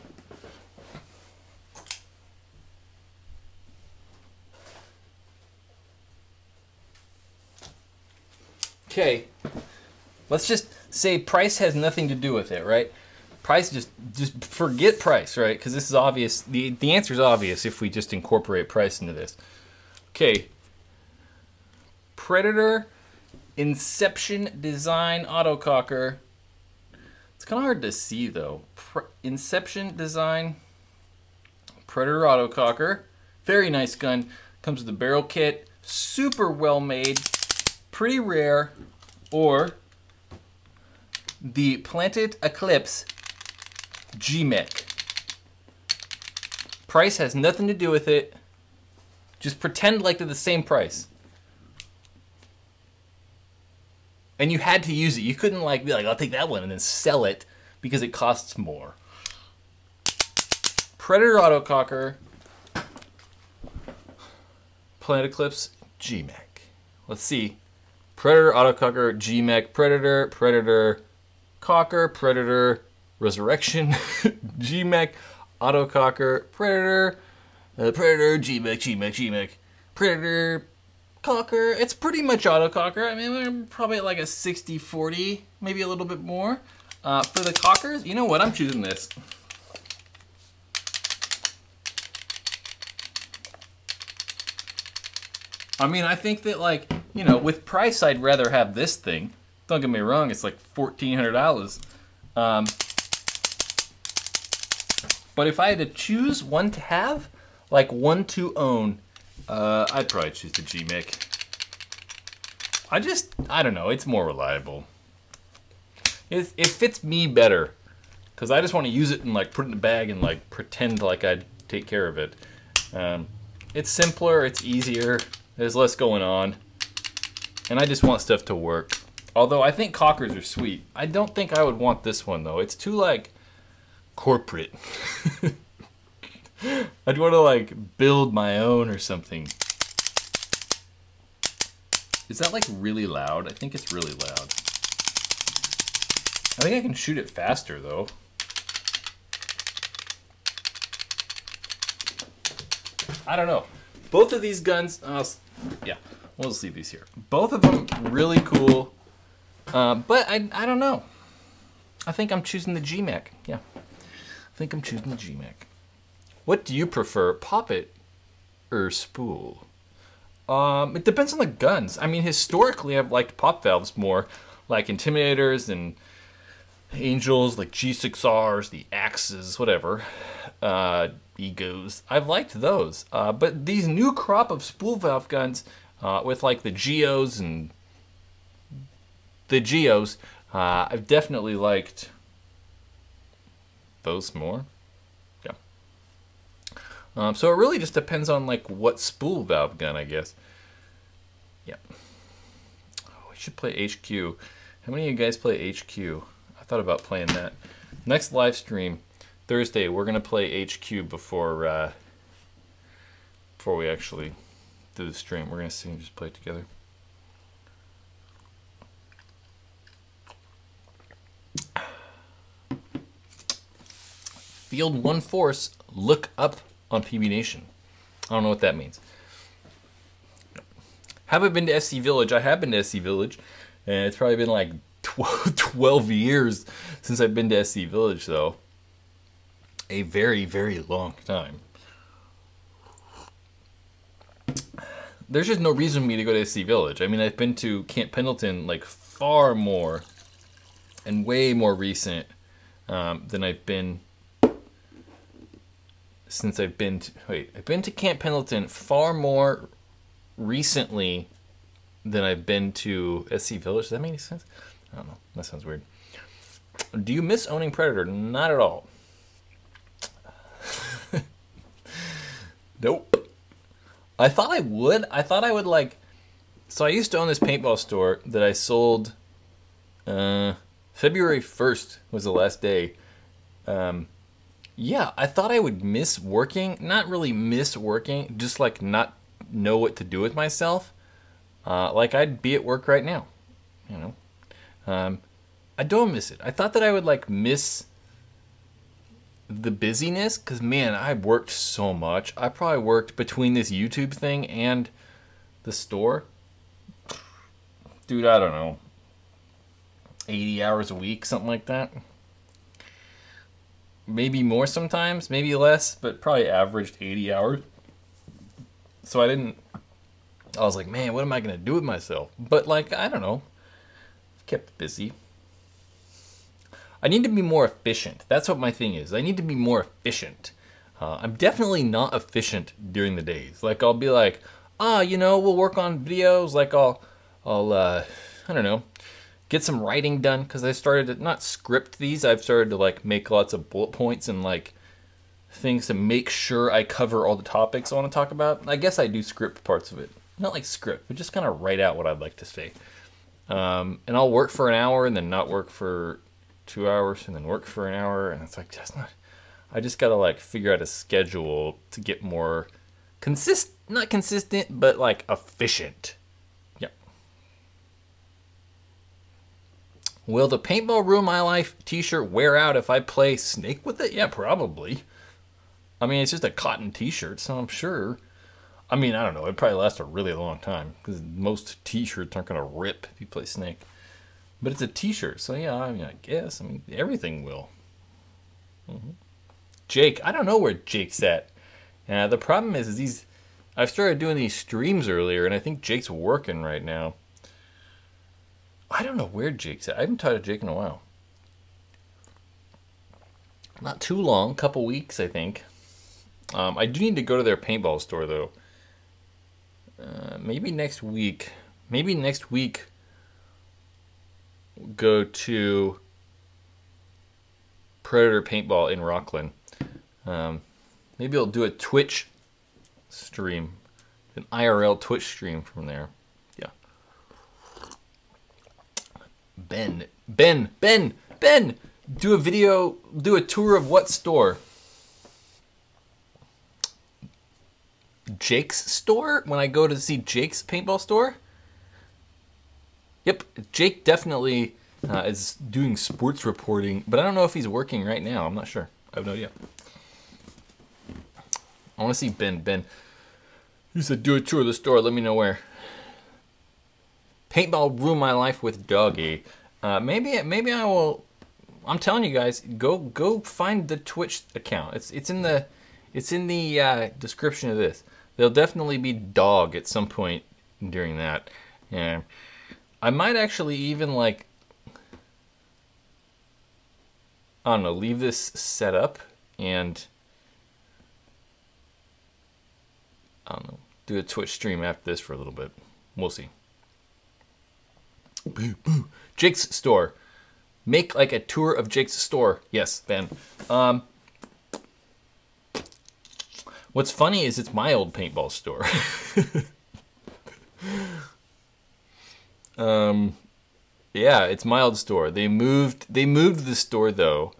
Okay, let's just say price has nothing to do with it, right? Price, just forget price, right? Because this is obvious. The answer is obvious if we just incorporate price into this. Okay. Predator Inception Design Autococker. It's kind of hard to see though. Inception Design Predator Autococker. Very nice gun. Comes with a barrel kit. Super well made. Pretty rare. Or the Planted Eclipse GMek. Price has nothing to do with it. Just pretend like they're the same price. And you had to use it. You couldn't like be like, I'll take that one and then sell it because it costs more. Predator Autococker. Planted Eclipse GMek. Let's see. Predator Autococker GMek. Predator Cocker. Predator Resurrection, GMek, Autococker, Predator, GMek, Predator, Cocker. It's pretty much Autococker. I mean, we're probably at like a 60-40, maybe a little bit more. For the Cockers, you know what? I'm choosing this. I mean, I think that, like, you know, with price, I'd rather have this thing. Don't get me wrong, it's like $1,400. But if I had to choose one to have, like one to own, I'd probably choose the GMek. I don't know, it's more reliable. It fits me better, because I just want to use it and like put it in a bag and like pretend like I'd take care of it. It's simpler, it's easier, there's less going on, and I just want stuff to work. Although I think Cockers are sweet. I don't think I would want this one though. It's too like corporate. I'd want to like build my own or something. Is that like really loud? I think it's really loud. I think I can shoot it faster though. I don't know. Both of these guns, yeah, we'll just leave these here. Both of them really cool, but I don't know. I think I'm choosing the GMek. Yeah, I think I'm choosing the GMek. What do you prefer, poppet or spool? It depends on the guns. I mean, historically, I've liked pop valves more, like Intimidators and Angels, like G6Rs, the Axes, whatever, Egos. I've liked those. But these new crop of spool valve guns, with like the Geos and the Geos, I've definitely liked those more. So it really just depends on like what spool valve gun, I guess. Yep. Oh, we should play HQ. How many of you guys play HQ? I thought about playing that. Next live stream, Thursday, we're gonna play HQ before we actually do the stream. We're gonna sit and just play it together. Field 1 Force, look up on PB Nation. I don't know what that means. Have I been to SC Village? I have been to SC Village, and it's probably been like 12 years since I've been to SC Village, though. A very, very long time. there's just no reason for me to go to SC Village. I mean, I've been to Camp Pendleton like far more and way more recent than I've been since I've been to, I've been to Camp Pendleton far more recently than I've been to SC Village. Does that make any sense? I don't know. That sounds weird. Do you miss owning Predator? Not at all. Nope. I thought I would. I thought I would like... So I used to own this paintball store that I sold... February 1st was the last day. Yeah, I thought I would miss working. Not really miss working, just like not know what to do with myself. Like I'd be at work right now, you know. I don't miss it. I thought that I would like miss the busyness, because man, I worked so much. I probably worked between this YouTube thing and the store. Dude, I don't know. 80 hours a week, something like that. Maybe more sometimes, maybe less, but probably averaged 80 hours. So I was like, man, what am I going to do with myself? But like, I don't know. Kept busy. I need to be more efficient. That's what my thing is. I need to be more efficient. I'm definitely not efficient during the days. Like I'll be like, you know, we'll work on videos. Like I'll I don't know, get some writing done, because I started to not script these. I've started to like make lots of bullet points and like things to make sure I cover all the topics I want to talk about. I guess I do script parts of it. Not like script, but just kind of write out what I'd like to say. And I'll work for an hour and then not work for 2 hours and then work for an hour. And it's like, that's not... I just got to like figure out a schedule to get more not consistent, but like efficient. Yeah. Will the Paintball Ruin My Life t-shirt wear out if I play Snake with it? Yeah, probably. I mean, it's just a cotton t-shirt, so I'm sure. I mean, I don't know. It'd probably last a really long time, because most t-shirts aren't going to rip if you play Snake. But it's a t-shirt, so yeah, I mean, I guess. I mean, everything will. Mm-hmm. Jake, I don't know where Jake's at. The problem is I've started doing these streams earlier, and I think Jake's working right now. I don't know where Jake's at. I haven't talked to Jake in a while. Not too long, a couple weeks, I think. I do need to go to their paintball store, though. Maybe next week. Go to Predator Paintball in Rockland. Maybe I'll do a Twitch stream, an IRL Twitch stream from there. Yeah. Ben, do a tour of what store? Jake's store? When I go to see Jake's paintball store? Yep, Jake definitely is doing sports reporting, but I don't know if he's working right now. I'm not sure. I have no idea. I want to see Ben. You said do a tour of the store. Let me know where. Paintball Ruin My Life with Doggy. Maybe I will. I'm telling you guys, go find the Twitch account. It's in the description of this. There'll definitely be dog at some point during that. Yeah. I might actually even like, I don't know, leave this set up and I don't know, do a Twitch stream after this for a little bit. We'll see. Boo, boo. Jake's store. Make like a tour of Jake's store. Yes, Ben. What's funny is it's my old paintball store. Yeah, it's my old store. They moved the store though.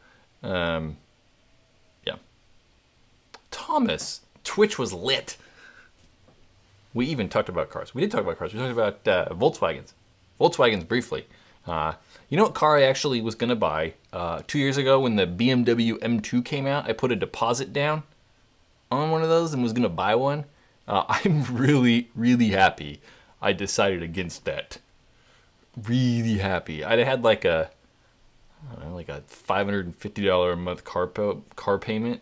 Yeah. Thomas, Twitch was lit. We even talked about cars. We did talk about cars. We talked about Volkswagens. Volkswagens briefly. You know what car I actually was gonna buy 2 years ago when the BMW M2 came out? I put a deposit down on one of those and was gonna buy one. I'm really, really happy I decided against that. Really happy. I had like a, I don't know, like a $550 a month car payment.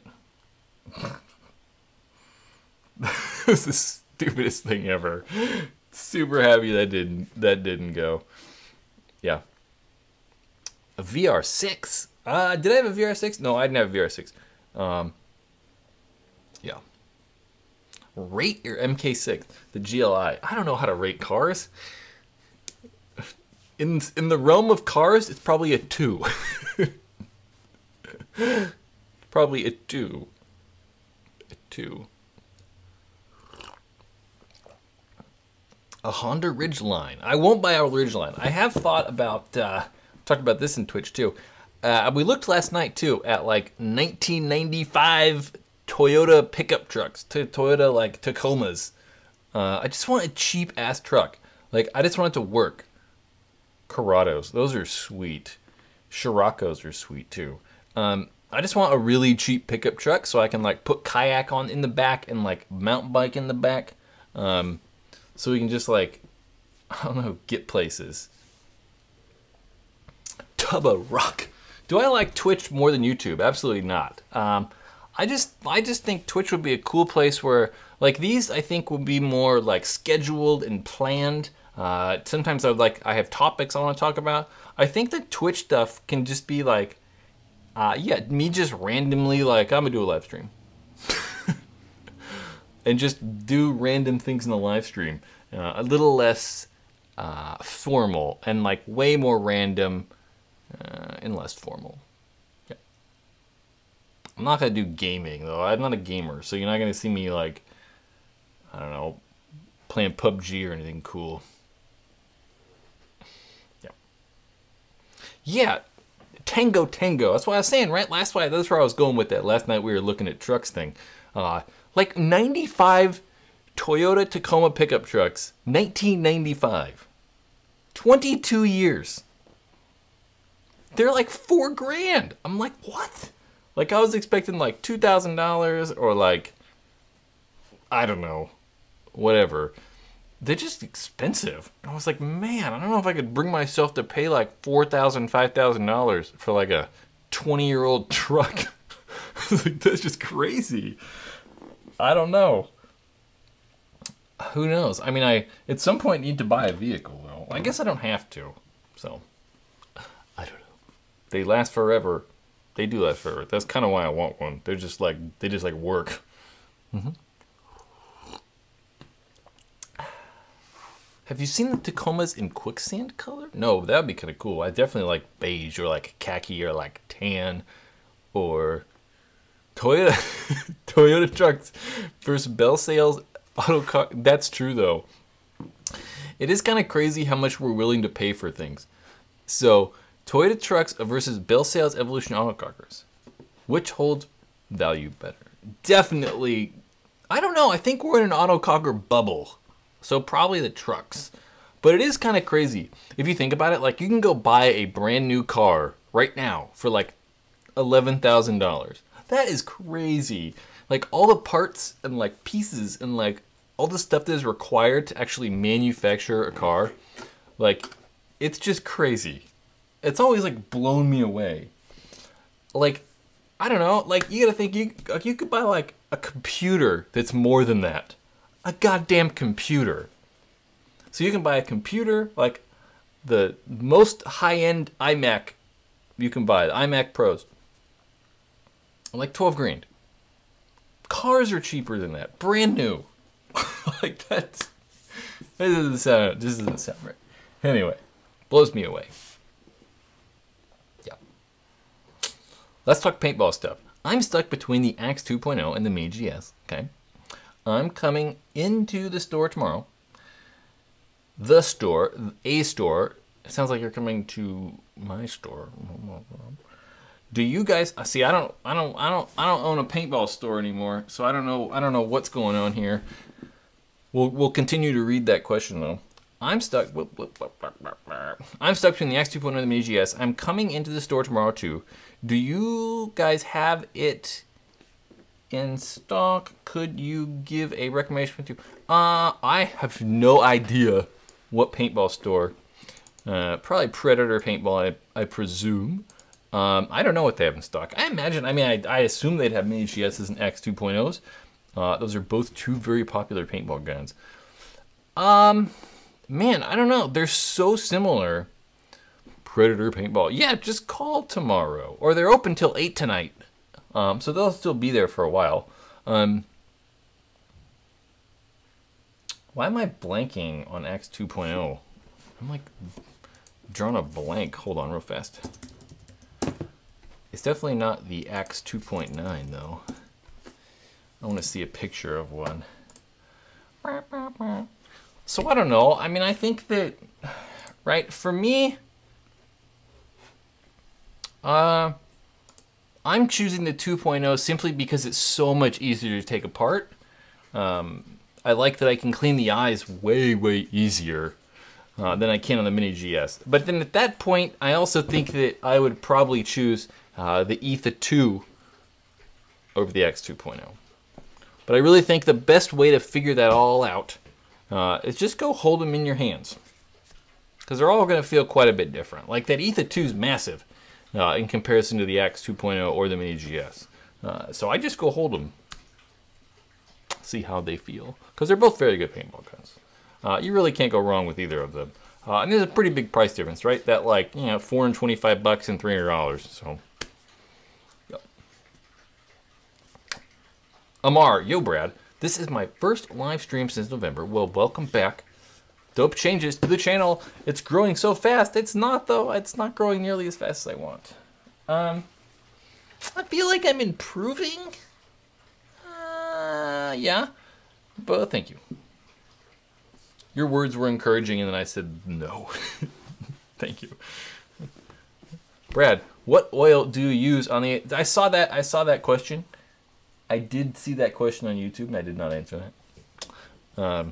This is Stupidest thing ever. Super happy that didn't go. Yeah. A VR6. Did I have a VR6? No, I didn't have a VR6. Yeah. Rate your MK6, the GLI. I don't know how to rate cars. In the realm of cars, it's probably a 2. Probably a 2. A 2. A Honda Ridgeline. I won't buy a Ridgeline. I have thought about, talked about this in Twitch too. We looked last night too at like 1995 Toyota pickup trucks, Toyota like Tacomas. I just want a cheap ass truck. Like I just want it to work. Corrados, those are sweet. Scirocco's are sweet too. I just want a really cheap pickup truck so I can like put kayak on in the back and like mountain bike in the back. So we can just like, I don't know, get places. Tubba Rock. Do I like Twitch more than YouTube? Absolutely not. I just think Twitch would be a cool place where like these I think would be more like scheduled and planned. Sometimes I have topics I want to talk about. I think that Twitch stuff can just be like, me just randomly like I'm gonna do a live stream. And just do random things in the live stream. A little less formal and like way more random and less formal. Yeah. I'm not gonna do gaming though. I'm not a gamer, so you're not gonna see me like, I don't know, playing PUBG or anything cool. Yeah. Yeah. Tango. That's what I was saying, right? That's where I was going with that. Last night we were looking at trucks thing. Like 95 Toyota Tacoma pickup trucks, 1995. 22 years. They're like $4,000. I'm like, what? Like I was expecting like $2,000 or like, I don't know, whatever. They're just expensive. I was like, man, I don't know if I could bring myself to pay like $4,000, $5,000 for like a 20-year-old truck. Like, that's just crazy. I don't know. Who knows? I mean, I at some point need to buy a vehicle, though. I guess I don't have to. So, I don't know. They last forever. They do last forever. That's kind of why I want one. They just like work. Mm-hmm. Have you seen the Tacomas in quicksand color? No, that would be kind of cool. I definitely like beige or like khaki or like tan or Toyota trucks versus Bell Sales Autococker. That's true though. It is kind of crazy how much we're willing to pay for things. So Toyota trucks versus Bell Sales Evolution Autocockers. Which holds value better? Definitely. I don't know. I think we're in an autococker bubble. So probably the trucks. But it is kind of crazy. If you think about it, like you can go buy a brand new car right now for like $11,000. That is crazy. Like all the parts and like pieces and like all the stuff that is required to actually manufacture a car, like it's just crazy. It's always like blown me away. Like, I don't know, like you gotta think you could buy like a computer that's more than that. A goddamn computer. So you can buy a computer, like the most high-end iMac you can buy, the iMac Pros. Like $12,000. Cars are cheaper than that. Brand new. Like that doesn't sound right. Anyway, blows me away. Yeah. Let's talk paintball stuff. I'm stuck between the Axe 2.0 and the Mii GS. Okay. I'm coming into the store tomorrow. A store. It sounds like you're coming to my store. Do you guys see? I don't own a paintball store anymore, so I don't know what's going on here. We'll continue to read that question though. I'm stuck. I'm stuck between the Axe 2.0 and the Mii GS. I'm coming into the store tomorrow too. Do you guys have it in stock? Could you give a recommendation to? I have no idea what paintball store. Probably Predator Paintball, I presume. I don't know what they have in stock. I imagine, I assume they'd have Mini GSs and X 2.0s. Those are both two very popular paintball guns. Man, I don't know. They're so similar. Predator Paintball. Yeah, just call tomorrow. Or they're open till 8 tonight. So they'll still be there for a while. Why am I blanking on Axe 2.0? I'm like drawing a blank. Hold on real fast. It's definitely not the Axe 2.9 though. I want to see a picture of one. So I don't know. I mean, I think that, right, for me, I'm choosing the 2.0 simply because it's so much easier to take apart. I like that I can clean the eyes way, way easier than I can on the Mini GS. But then at that point, I also think that I would probably choose the Etha 2 over the Axe 2.0. But I really think the best way to figure that all out is just go hold them in your hands. Because they're all going to feel quite a bit different. Like that Etha 2 is massive in comparison to the Axe 2.0 or the Mini GS. So I just go hold them. See how they feel. Because they're both very good paintball guns. You really can't go wrong with either of them. And there's a pretty big price difference, right? That like, you know, $425 and $300. So, yep. Amar, yo Brad, this is my first live stream since November. Well, welcome back. Dope changes to the channel. It's growing so fast. It's not though. It's not growing nearly as fast as I want. I feel like I'm improving. Yeah, but thank you. Your words were encouraging, and then I said no. Thank you, Brad. What oil do you use on the? I saw that question. I did see that question on YouTube, and I did not answer that.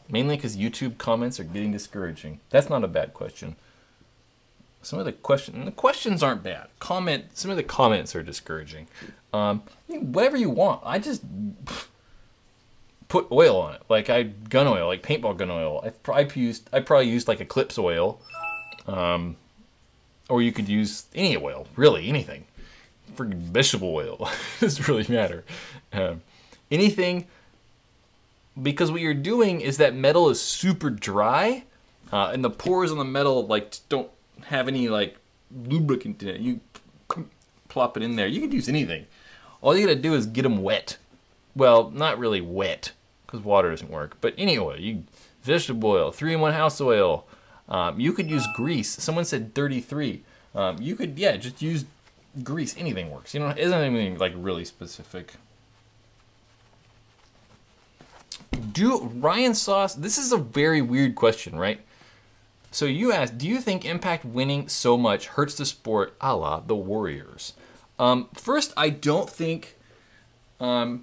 Mainly because YouTube comments are getting discouraging. That's not a bad question. Some of the questions aren't bad. Some of the comments are discouraging. Whatever you want. I just put oil on it, like gun oil, like paintball gun oil. I probably used like Eclipse oil, or you could use any oil, really anything. Freaking vegetable oil doesn't really matter. Anything, because what you're doing is that metal is super dry, and the pores on the metal like don't have any like lubricant in it. You plop it in there. You can use anything. All you gotta do is get them wet. Well, not really wet, because water doesn't work. But any oil, vegetable oil, 3-in-1 house oil. You could use grease. Someone said 33. You could, just use grease. Anything works. You know, isn't anything like really specific. Ryan Sauce, this is a very weird question, right? So you asked, do you think Impact winning so much hurts the sport a la the Warriors? First, I don't think that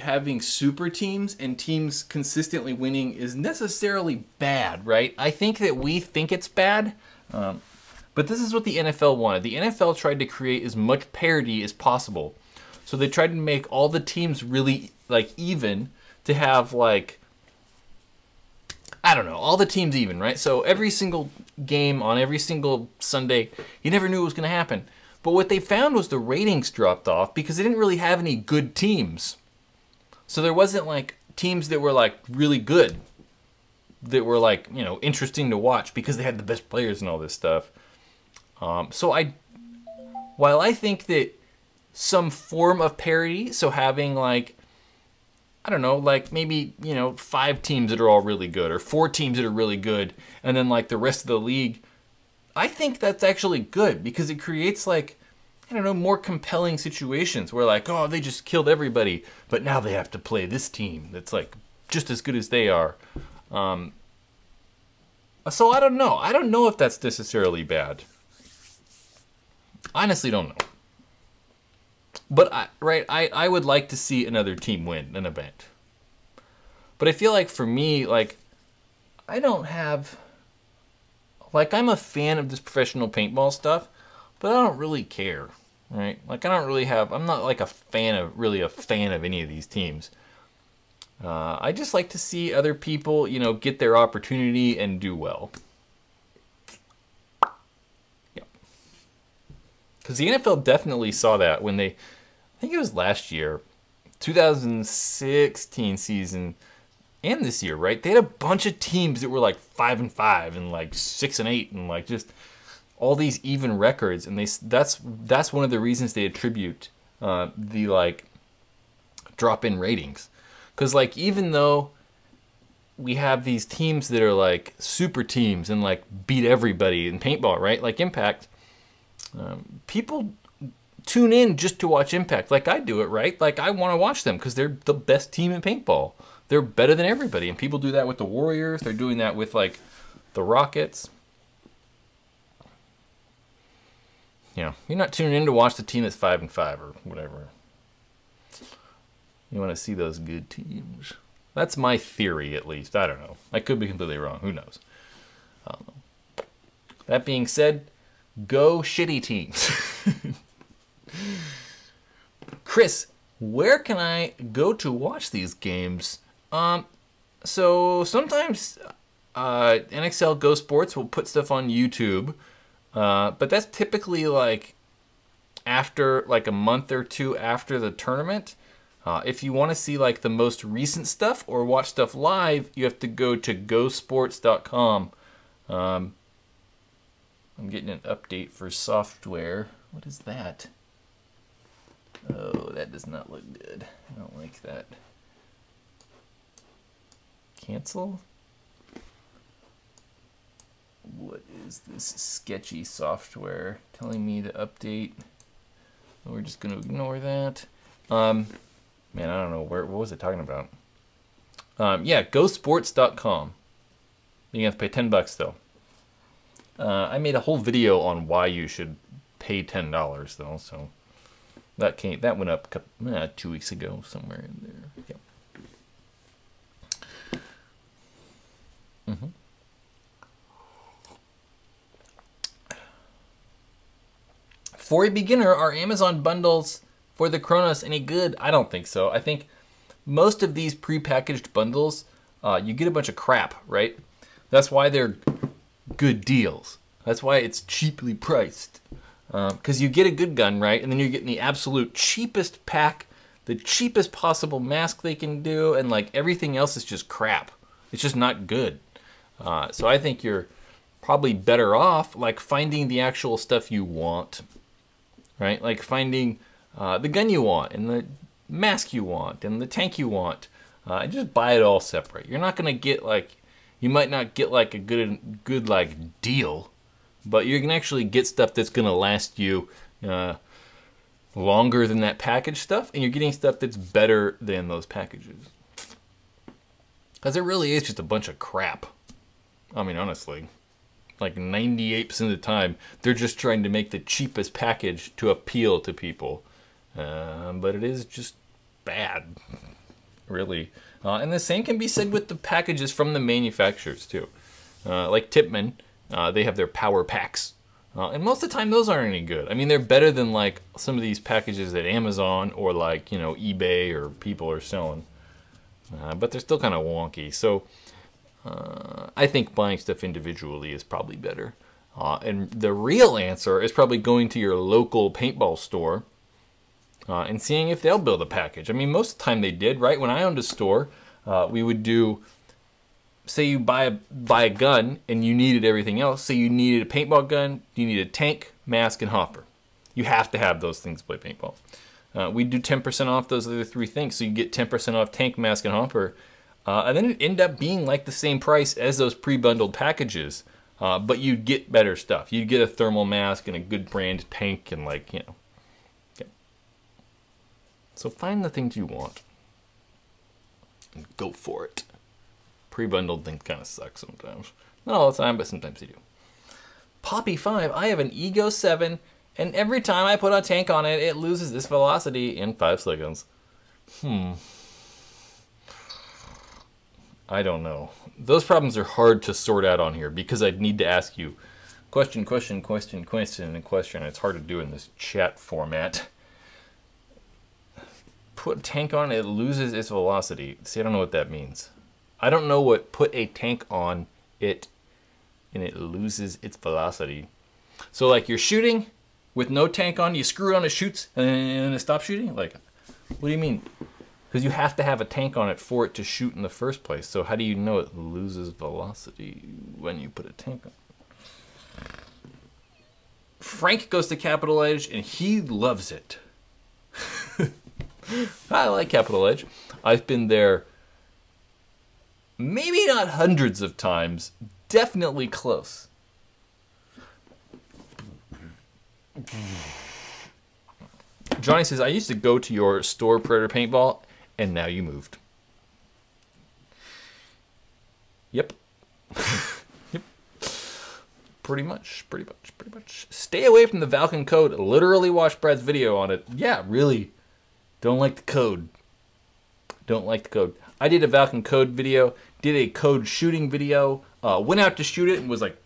having super teams and teams consistently winning is necessarily bad, right? I think that we think it's bad, but this is what the NFL wanted. The NFL tried to create as much parity as possible. So they tried to make all the teams really like even to have like, I don't know, all the teams even, right? So every single game on every single Sunday, you never knew what was going to happen. But what they found was the ratings dropped off because they didn't really have any good teams. So there wasn't like teams that were like really good, that were like, you know, interesting to watch because they had the best players and all this stuff. While I think that some form of parity, so having like, I don't know, like maybe, you know, 5 teams that are all really good or 4 teams that are really good and then like the rest of the league, I think that's actually good because it creates like, I don't know, more compelling situations where like, oh, they just killed everybody, but now they have to play this team that's like just as good as they are. So I don't know. I don't know if that's necessarily bad. Honestly, don't know. But I would like to see another team win an event. But I feel like for me, like, I don't have, like, I'm a fan of this professional paintball stuff, but I don't really care, right? Like, I'm not like a fan of any of these teams. I just like to see other people, you know, get their opportunity and do well. Yeah. Because the NFL definitely saw that when they think it was last year, 2016 season, and this year, right? They had a bunch of teams that were like 5-5 and like 6-8 and like just all these even records, and that's one of the reasons they attribute the like drop in ratings, because like even though we have these teams that are like super teams and like beat everybody in paintball, right? Like Impact, people tune in just to watch Impact, like I do it, right? Like I want to watch them because they're the best team in paintball. They're better than everybody, and people do that with the Warriors. They're doing that with like the Rockets. You know, you're not tuning in to watch the team that's 5-5 or whatever. You want to see those good teams. That's my theory, at least. I don't know. I could be completely wrong. Who knows? I don't know. That being said, go shitty teams. Chris, where can I go to watch these games? So sometimes NXL Go Sports will put stuff on YouTube. But that's typically like after like a month or two after the tournament. If you want to see like the most recent stuff or watch stuff live, you have to go to gosports.com. I'm getting an update for software. What is that? Oh, that does not look good. I don't like that. Cancel? What is this sketchy software telling me to update? We're just going to ignore that. Man, I don't know. What was it talking about? Yeah, gosports.com. You have to pay $10 though. I made a whole video on why you should pay $10 though, so that went up 2 weeks ago, somewhere in there. Yep. For a beginner, are Amazon bundles for the Chronos any good? I don't think so. I think most of these prepackaged bundles, you get a bunch of crap, right? That's why they're good deals. That's why it's cheaply priced. Because you get a good gun, right? And then you're getting the absolute cheapest pack, the cheapest possible mask they can do, and like everything else is just crap. It's just not good. So I think you're probably better off like finding the actual stuff you want, right? Like finding the gun you want and the mask you want and the tank you want. And just buy it all separate. You're not gonna get like, you might not get like a good like deal, but you can actually get stuff that's gonna last you longer than that package stuff, and you're getting stuff that's better than those packages. Because it really is just a bunch of crap. I mean, honestly, like 98% of the time, they're just trying to make the cheapest package to appeal to people. But it is just bad, really. And the same can be said with the packages from the manufacturers, too. Like Tipman, they have their power packs. And most of the time, those aren't any good. I mean, they're better than, like, some of these packages that Amazon or, like, you know, eBay or people are selling. But they're still kind of wonky. So I think buying stuff individually is probably better. And the real answer is probably going to your local paintball store and seeing if they'll build a package. I mean, most of the time they did, right? When I owned a store, we would do, say you buy a gun and you needed everything else. Say you needed a paintball gun, you needed a tank, mask, and hopper. You have to have those things to play paintball. We do 10% off those other three things, so you get 10% off tank, mask, and hopper. And then it ended up being like the same price as those pre-bundled packages, but you'd get better stuff. You'd get a thermal mask and a good brand tank and like, you know. Okay. So find the things you want and go for it. Pre-bundled things kind of suck sometimes. Not all the time, but sometimes they do. Poppy5, I have an Ego 7, and every time I put a tank on it, it loses its velocity in 5 seconds. I don't know. Those problems are hard to sort out on here because I'd need to ask you question. It's hard to do in this chat format. Put a tank on, it loses its velocity. See, I don't know what that means. I don't know what put a tank on it and it loses its velocity. So like you're shooting with no tank on, you screw it on, it shoots, and then it stops shooting? Like, what do you mean? Because you have to have a tank on it for it to shoot in the first place. So how do you know it loses velocity when you put a tank on? Frank goes to Capital Edge, and he loves it. I like Capital Edge. I've been there maybe not hundreds of times, definitely close. Johnny says, I used to go to your store, Predator Paintball, and now you moved. Yep. Yep. Pretty much. Stay away from the Valken code. Literally watch Brad's video on it. Yeah, really. Don't like the code. I did a Valken code video, did a code shooting video, went out to shoot it and was like,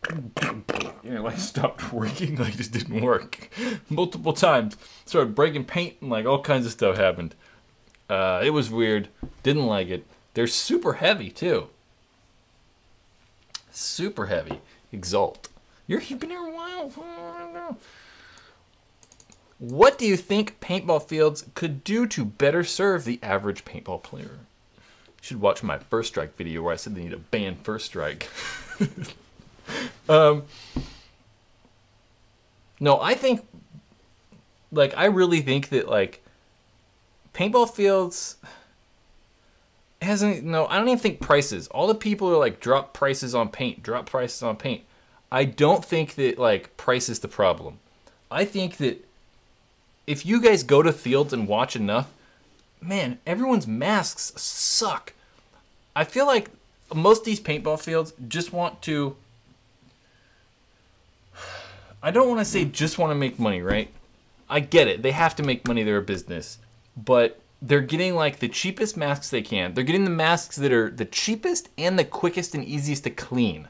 like stopped working, like just didn't work. Multiple times. Started breaking paint and like all kinds of stuff happened. It was weird. Didn't like it. They're super heavy too. Super heavy. Exalt. You've been here a while. What do you think paintball fields could do to better serve the average paintball player? You should watch my First Strike video where I said they need to ban First Strike. No, I think, like, I really think that, like, paintball fields hasn't, no, I don't even think prices. All the people are like, drop prices on paint. I don't think that, like, price is the problem. I think that if you guys go to fields and watch enough, man, everyone's masks suck. I feel like most of these paintball fields just want to, I don't want to say just want to make money, right? I get it. They have to make money. They're a business. But they're getting like the cheapest masks they can. They're getting the masks that are the cheapest and the quickest and easiest to clean.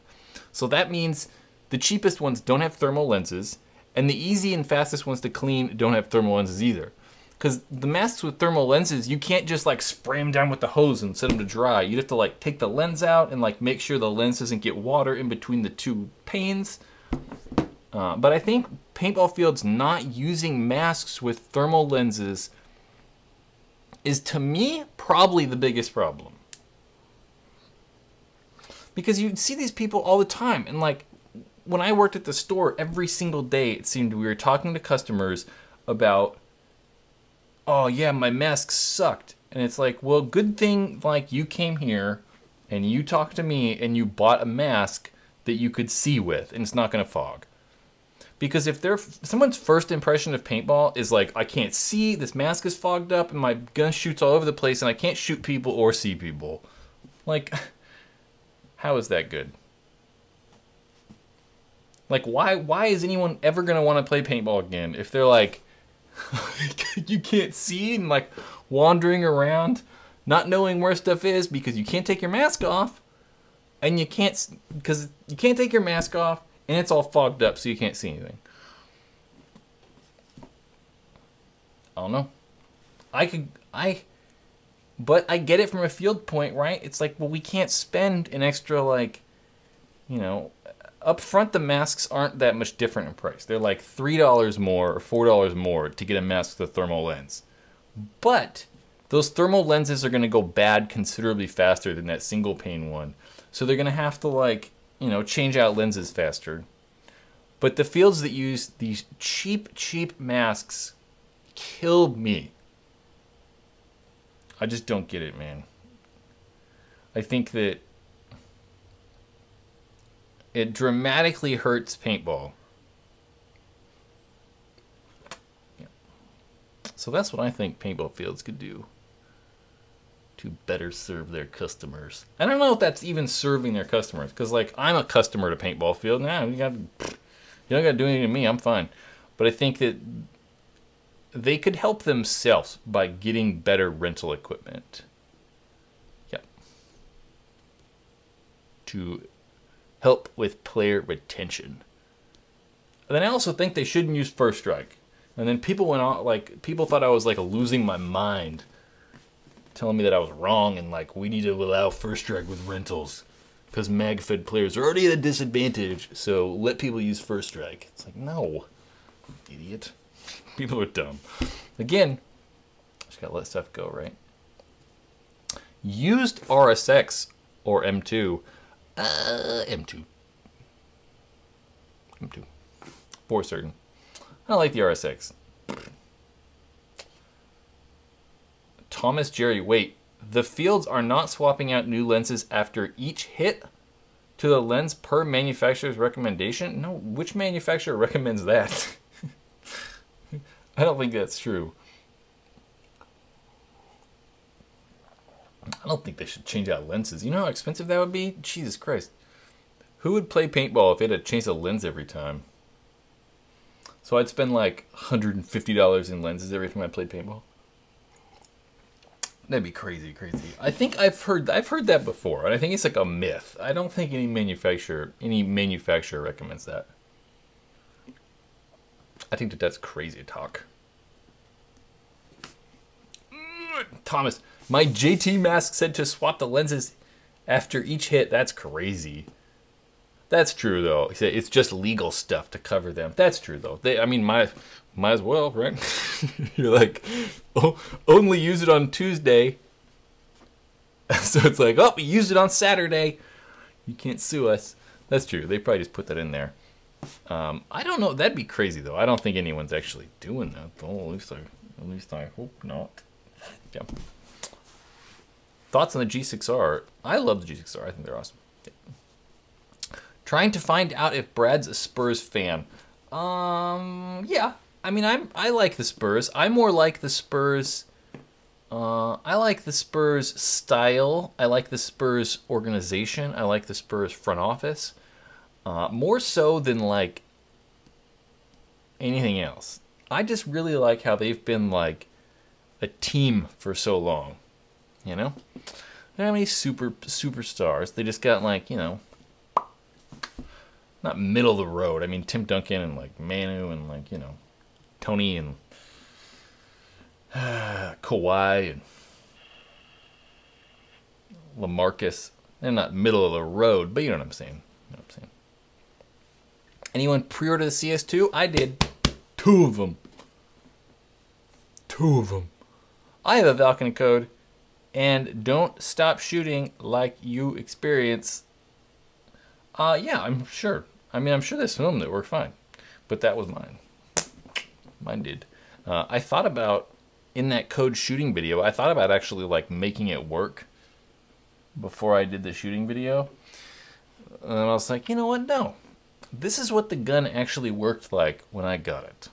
So that means the cheapest ones don't have thermal lenses, and the easy and fastest ones to clean don't have thermal lenses either. Because the masks with thermal lenses, you can't just like spray them down with the hose and set them to dry. You'd have to like take the lens out and like make sure the lens doesn't get water in between the two panes. But I think paintball fields not using masks with thermal lenses is, to me, probably the biggest problem. Because you see these people all the time, and like, when I worked at the store, every single day it seemed we were talking to customers about, oh yeah, my mask sucked. And it's like, well, good thing like you came here and you talked to me and you bought a mask that you could see with, and it's not gonna fog. Because if someone's first impression of paintball is like, I can't see, this mask is fogged up, and my gun shoots all over the place, and I can't shoot people or see people. Like, how is that good? Like, why is anyone ever going to want to play paintball again if they're like, you can't see, and like wandering around, not knowing where stuff is because you can't take your mask off, and because you can't take your mask off, and it's all fogged up so you can't see anything. I don't know. But I get it from a field point, right? It's like, well, we can't spend an extra, like, you know, up front the masks aren't that much different in price. They're like $3 more or $4 more to get a mask with a thermal lens. But those thermal lenses are going to go bad considerably faster than that single pane one. So they're going to have to, like, you know, change out lenses faster. But the fields that use these cheap masks kill me. I just don't get it, man. I think that it dramatically hurts paintball. Yeah. So that's what I think paintball fields could do to better serve their customers. I don't know if that's even serving their customers, because like, I'm a customer to paintball field. Nah, you don't got to do anything to me. I'm fine. But I think that they could help themselves by getting better rental equipment. Yep. To help with player retention. And then I also think they shouldn't use First Strike. And then people went on, like, people thought I was like losing my mind, telling me that I was wrong and like, we need to allow First Strike with rentals because mag-fed players are already at a disadvantage, so let people use First Strike. It's like, no. Idiot. People are dumb. Again, just gotta let stuff go, right? Used RSX or M2. M2. M2. For certain. I like the RSX. Thomas Jerry, wait. The fields are not swapping out new lenses after each hit to the lens per manufacturer's recommendation? No, which manufacturer recommends that? I don't think that's true. I don't think they should change out lenses. You know how expensive that would be? Jesus Christ. Who would play paintball if it had to change the lens every time? So I'd spend like $150 in lenses every time I played paintball. That'd be crazy, crazy. I think I've heard that before, and I think it's like a myth. I don't think any manufacturer recommends that. I think that's crazy talk. Thomas, my JT mask said to swap the lenses after each hit. That's crazy. That's true though. He said it's just legal stuff to cover them. That's true though. Might as well, right? You're like, oh, only use it on Tuesday. So it's like, oh, we used it on Saturday. You can't sue us. That's true. They probably just put that in there. I don't know. That'd be crazy though. I don't think anyone's actually doing that though. At least I hope not. Yeah. Thoughts on the G6R? I love the G6R. I think they're awesome. Yeah. Trying to find out if Brad's a Spurs fan. Yeah. I mean, I like the Spurs. I more like the Spurs. I like the Spurs style. I like the Spurs organization. I like the Spurs front office. More so than like anything else. I just really like how they've been like a team for so long. You know? They don't have any superstars. They just got like, you know, not middle of the road. I mean, Tim Duncan and like Manu and like, you know, Tony and Kawhi and LaMarcus. They're not middle of the road, but you know what I'm saying. You know what I'm saying. Anyone pre-order the CS2? I did. 2 of them. 2 of them. I have a Valkyrie code. And don't stop shooting like you experience. Yeah, I'm sure. I mean, I'm sure there's some that work fine. But that was mine. Mine did. I thought about, in that code shooting video, I thought about actually like making it work before I did the shooting video. And I was like, you know what? No. This is what the gun actually worked like when I got it.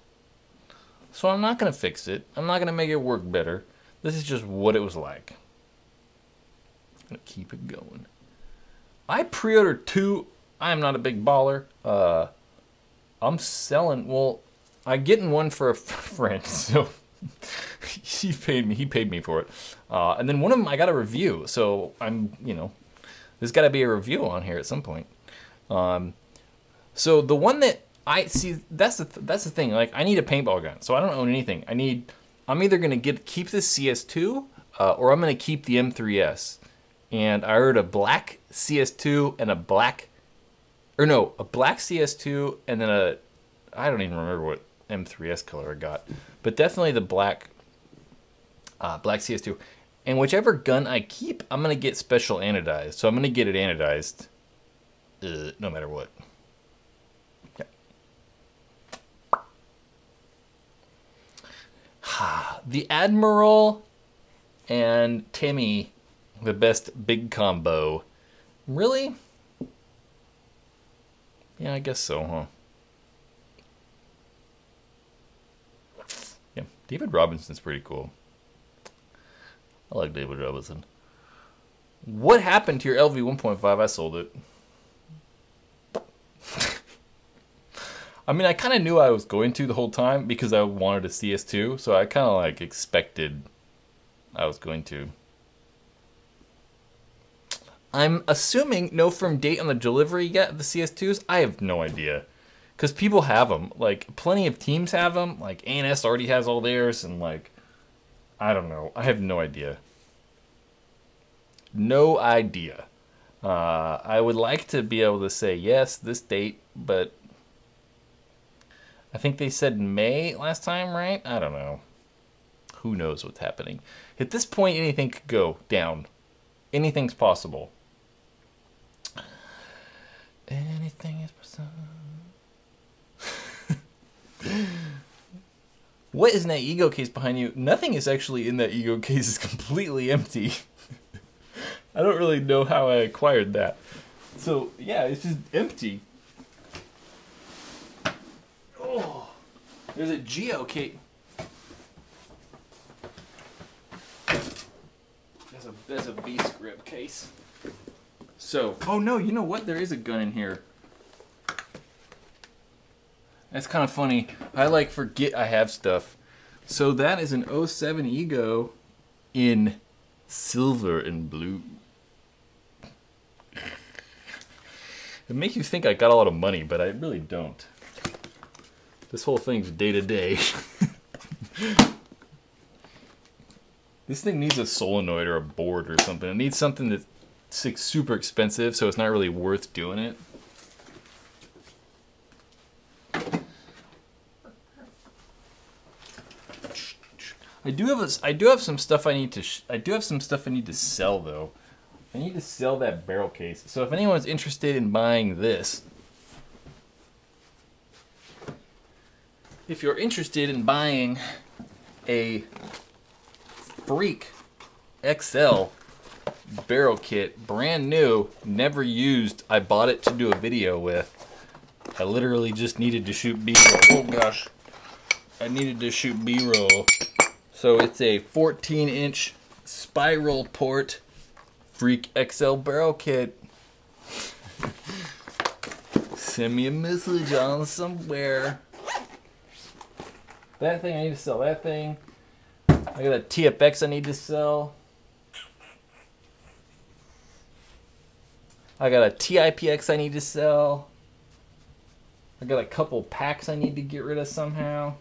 So I'm not going to fix it. I'm not going to make it work better. This is just what it was like. I'm going to keep it going. I pre-ordered 2. I am not a big baller. I'm selling, well, I'm getting one for a friend, so he paid me for it. And then one of them I got a review, so I'm, you know, there's got to be a review on here at some point. So the one that I see, that's the thing. Like, I need a paintball gun, so I don't own anything. I'm either gonna keep this CS2, or I'm gonna keep the M3S. And I ordered a black CS2 and a black CS2 and then I don't even remember what M3S color I got, but definitely the black CS2. And whichever gun I keep, I'm gonna get special anodized. So I'm gonna get it anodized, no matter what. The Admiral and Timmy, the best big combo. Really? Yeah, I guess so, huh? Yeah, David Robinson's pretty cool. I like David Robinson. What happened to your LV 1.5? I sold it. I mean, I kind of knew I was going to the whole time because I wanted a CS2, so I kind of like expected I was going to. I'm assuming no firm date on the delivery yet of the CS2s. I have no idea. Because people have them. Like, plenty of teams have them. Like, ANS already has all theirs. And, like, I don't know. I have no idea. No idea. I would like to be able to say, yes, this date. But I think they said May last time, right? I don't know. Who knows what's happening. At this point, anything could go down. Anything's possible. Anything is possible. What is in that ego case behind you? Nothing is actually in that ego case. It's completely empty. I don't really know how I acquired that. So, yeah, it's just empty. Oh, there's a geo case. There's a beast grip case. So, oh no, you know what? There is a gun in here. That's kind of funny. I like forget I have stuff. So that is an 07 Ego in silver and blue. It makes you think I got a lot of money, but I really don't. This whole thing's day to day. This thing needs a solenoid or a board or something. It needs something that's super expensive, so it's not really worth doing it. I do have some stuff I need to sell though. I need to sell that barrel case. So if anyone's interested in buying this, if you're interested in buying a Freak XL barrel kit, brand new, never used, I bought it to do a video with. I literally just needed to shoot B-roll. Oh gosh. I needed to shoot B-roll. So it's a 14-inch spiral port Freak XL barrel kit. Send me a message on somewhere. That thing, I need to sell that thing. I got a TFX I need to sell. I got a TIPX I need to sell. I got a couple packs I need to get rid of somehow.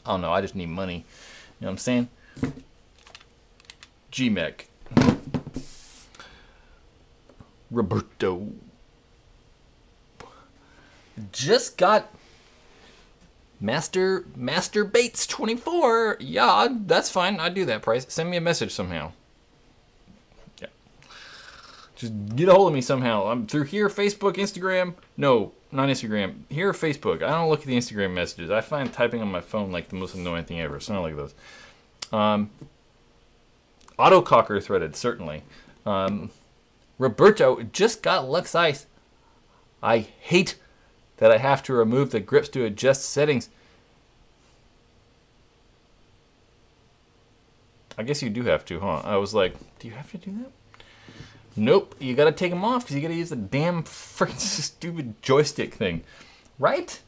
I don't know, I just need money. You know what I'm saying? GMek. Roberto. Just got Master Bates 24. Yeah, that's fine. I'd do that price. Send me a message somehow. Yeah. Just get a hold of me somehow. I'm through here, Facebook, Instagram. No, not Instagram. Here, Facebook. I don't look at the Instagram messages. I find typing on my phone like the most annoying thing ever. So I don't like those. Autococker threaded, certainly. Roberto just got Lux Ice. I hate that I have to remove the grips to adjust settings. I guess you do have to, huh? I was like, do you have to do that? Nope, you gotta take them off because you gotta use the damn freaking stupid joystick thing. Right?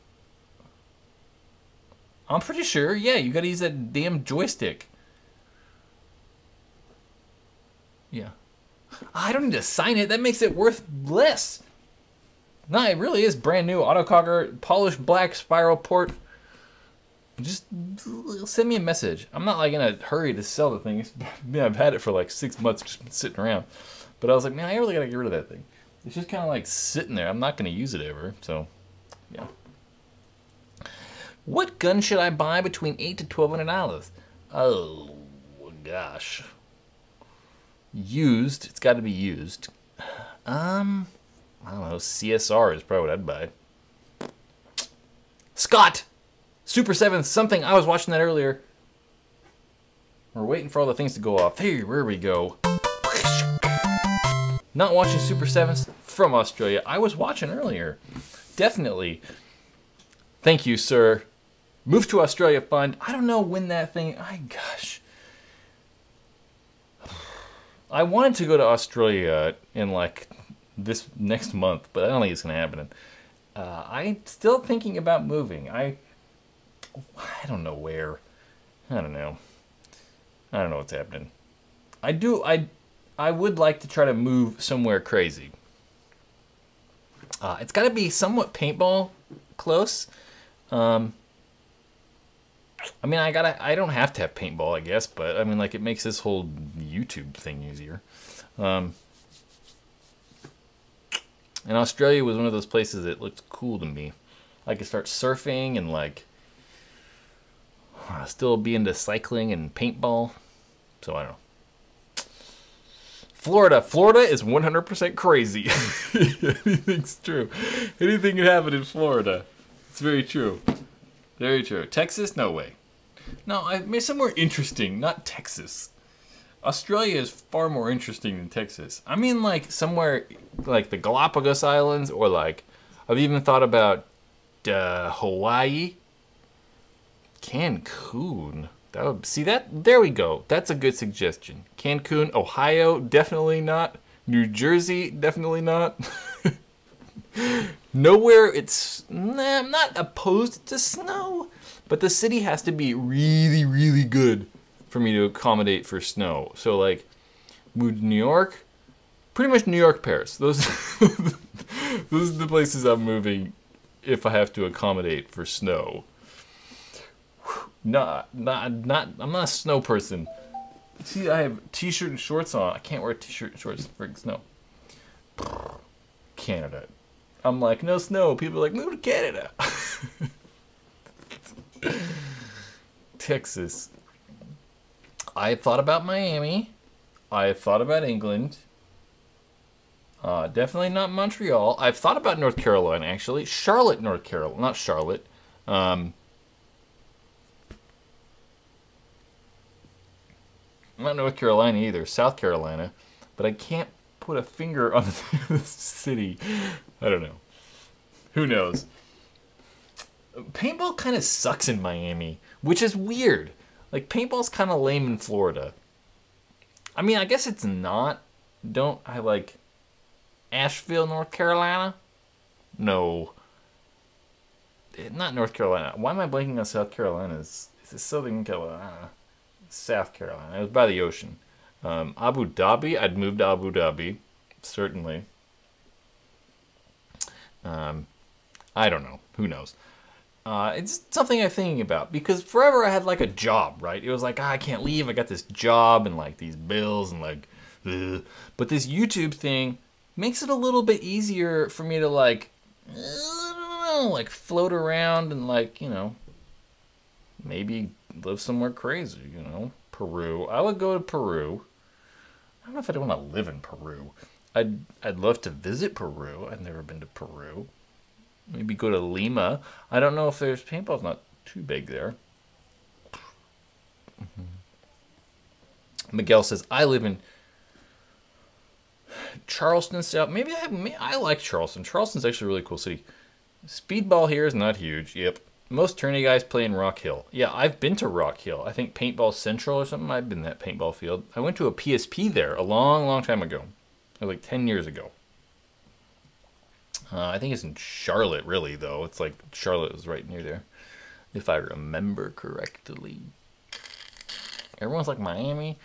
I'm pretty sure, yeah, you gotta use that damn joystick. Yeah. I don't need to sign it, that makes it worth less. No, it really is brand new. Autococker, polished black spiral port. Just send me a message. I'm not like in a hurry to sell the thing. I've had it for like 6 months, just been sitting around. But I was like, man, I really gotta get rid of that thing. It's just kind of like sitting there. I'm not gonna use it ever. So, yeah. What gun should I buy between $800 to $1,200? Oh gosh. Used. It's got to be used. I don't know. CSR is probably what I'd buy. Scott! Super 7 something. I was watching that earlier. We're waiting for all the things to go off. Here we go. Not watching Super 7s from Australia. I was watching earlier. Definitely. Thank you, sir. Move to Australia Fund. I don't know when that thing... gosh. I wanted to go to Australia in like this next month, but I don't think it's going to happen. I'm still thinking about moving. I don't know where. I don't know. I don't know what's happening. I would like to try to move somewhere crazy. It's got to be somewhat paintball close. I mean, I don't have to have paintball, I guess, but I mean, like, it makes this whole YouTube thing easier. And Australia was one of those places that looked cool to me. I could start surfing and like still be into cycling and paintball. So I don't know. Florida is 100% crazy. Anything's true. Anything can happen in Florida. It's very true. Very true. Texas? No way. No, I mean somewhere interesting, not Texas. Australia is far more interesting than Texas. I mean like somewhere like the Galapagos Islands, or like I've even thought about Hawaii. Cancun. That would see that. There we go. That's a good suggestion. Cancun, Ohio, definitely not. New Jersey, definitely not. Nowhere. I'm not opposed to snow, but the city has to be really, really good for me to accommodate for snow. So like, move to New York. Pretty much New York, Paris. Those are the places I'm moving if I have to accommodate for snow. I'm not a snow person. See, I have t-shirt and shorts on. I can't wear t-shirt and shorts for snow. Canada. I'm like, no snow. People are like, move to Canada. Texas. I thought about Miami. I thought about England. Definitely not Montreal. I've thought about North Carolina, actually. Charlotte, North Carolina. Not Charlotte. Not North Carolina either, South Carolina, but I can't put a finger on the city. I don't know. Who knows? Paintball kind of sucks in Miami, which is weird. Like, paintball's kind of lame in Florida. I mean, I guess it's not. Don't I like Asheville, North Carolina? No. Not North Carolina. Why am I blanking on South Carolina? Is it Southern Carolina? South Carolina. It was by the ocean. Abu Dhabi. I'd move to Abu Dhabi. Certainly. I don't know. Who knows? It's something I'm thinking about. Because forever I had like a job, right? It was like, I can't leave. I got this job and like these bills and like... Ugh. But this YouTube thing makes it a little bit easier for me to like... I don't know. Like float around and like, you know... Maybe live somewhere crazy, you know. Peru. I would go to Peru. I don't know if I'd want to live in Peru. I'd love to visit Peru. I've never been to Peru. Maybe go to Lima. I don't know if there's paintball's not too big there. Miguel says I live in Charleston, South. Maybe I like Charleston. Charleston's actually a really cool city. Speedball here is not huge. Yep. Most tourney guys play in Rock Hill. Yeah, I've been to Rock Hill. I think Paintball Central or something. I've been in that paintball field. I went to a PSP there a long, long time ago. Like 10 years ago. I think it's in Charlotte, really, though. It's like Charlotte is right near there, if I remember correctly. Everyone's like Miami.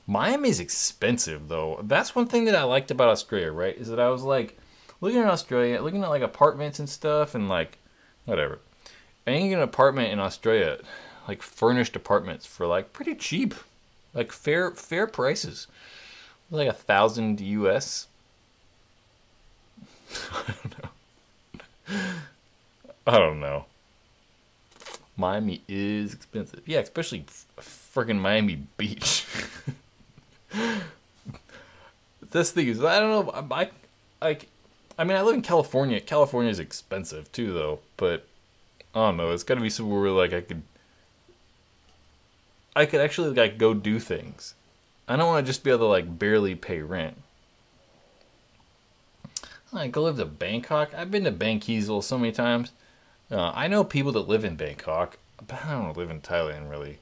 Miami's expensive, though. That's one thing that I liked about Australia, right? Is that I was like looking at Australia, looking at like apartments and stuff, and like whatever. I can get an apartment in Australia, like furnished apartments for like pretty cheap, like fair prices, like $1,000 US. I don't know. Miami is expensive. Yeah, especially freaking Miami Beach. This thing is, I don't know. I mean, I live in California. California is expensive too, though. But I don't know. It's got to be somewhere where like I could actually like go do things. I don't want to just be able to like barely pay rent. I go live to Bangkok. I've been to Bangkok so many times. I know people that live in Bangkok, but I don't live in Thailand really.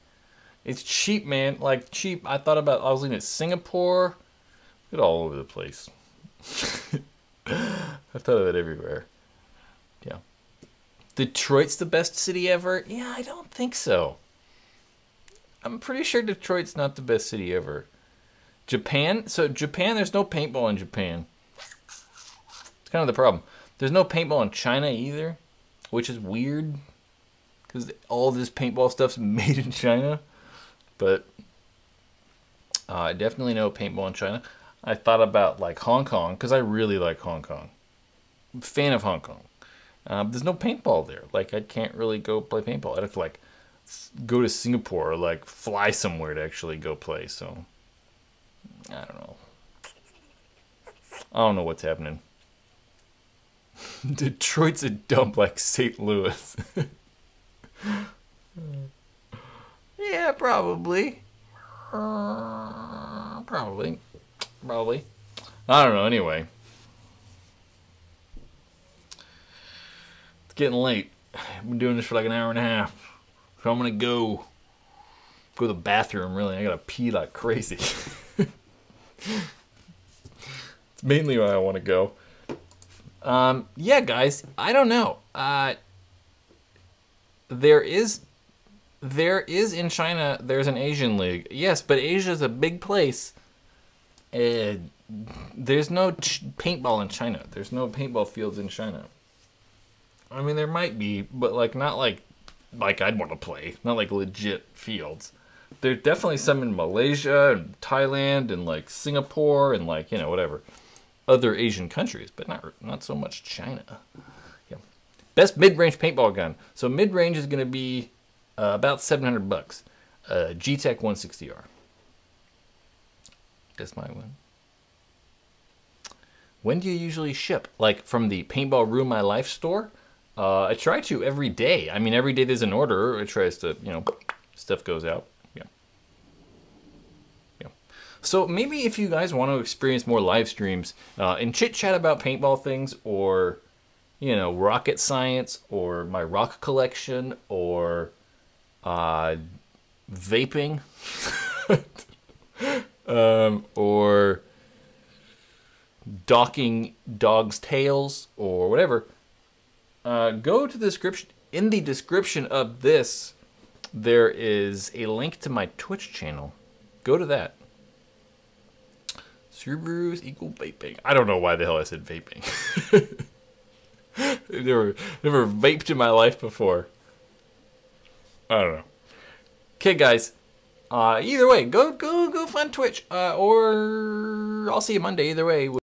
It's cheap, man. Like cheap. I was looking at Singapore. It's all over the place. I've thought of it everywhere. Yeah. Detroit's the best city ever? Yeah, I don't think so. I'm pretty sure Detroit's not the best city ever. Japan? So Japan, there's no paintball in Japan. It's kind of the problem. There's no paintball in China either, which is weird. Because all this paintball stuff's made in China. But I definitely know paintball in China. I thought about like Hong Kong, because I really like Hong Kong. I'm a fan of Hong Kong. There's no paintball there. Like, I can't really go play paintball. I'd have to, like, go to Singapore or, like, fly somewhere to actually go play. So, I don't know. I don't know what's happening. Detroit's a dump like St. Louis. Yeah, probably. Probably. I don't know, anyway. It's getting late. I've been doing this for like an hour and a half. So I'm gonna go to the bathroom, really. I gotta pee like crazy. It's mainly why I want to go. Yeah, guys, I don't know. There is in China, there's an Asian league. Yes, but Asia's a big place. There's no paintball in China. There's no paintball fields in China. I mean, there might be, but like not like I'd want to play. Not like legit fields. There's definitely some in Malaysia and Thailand and like Singapore and like, you know, whatever. Other Asian countries, but not so much China. Yeah. Best mid-range paintball gun. So mid-range is going to be about $700. Gtek 160R. That's my one. When do you usually ship? Like from the Paintball Ruin My Life store? I try to every day. I mean, every day there's an order. It tries to, you know, stuff goes out. So maybe if you guys want to experience more live streams and chit chat about paintball things, or, you know, rocket science, or my rock collection, or vaping, or docking dogs' tails, or whatever, go to the description. In the description of this, there is a link to my Twitch channel. Go to that. Subarus equal vaping. I don't know why the hell I said vaping. Never vaped in my life before. I don't know. Okay, guys. Either way, go find Twitch. Or I'll see you Monday. Either way.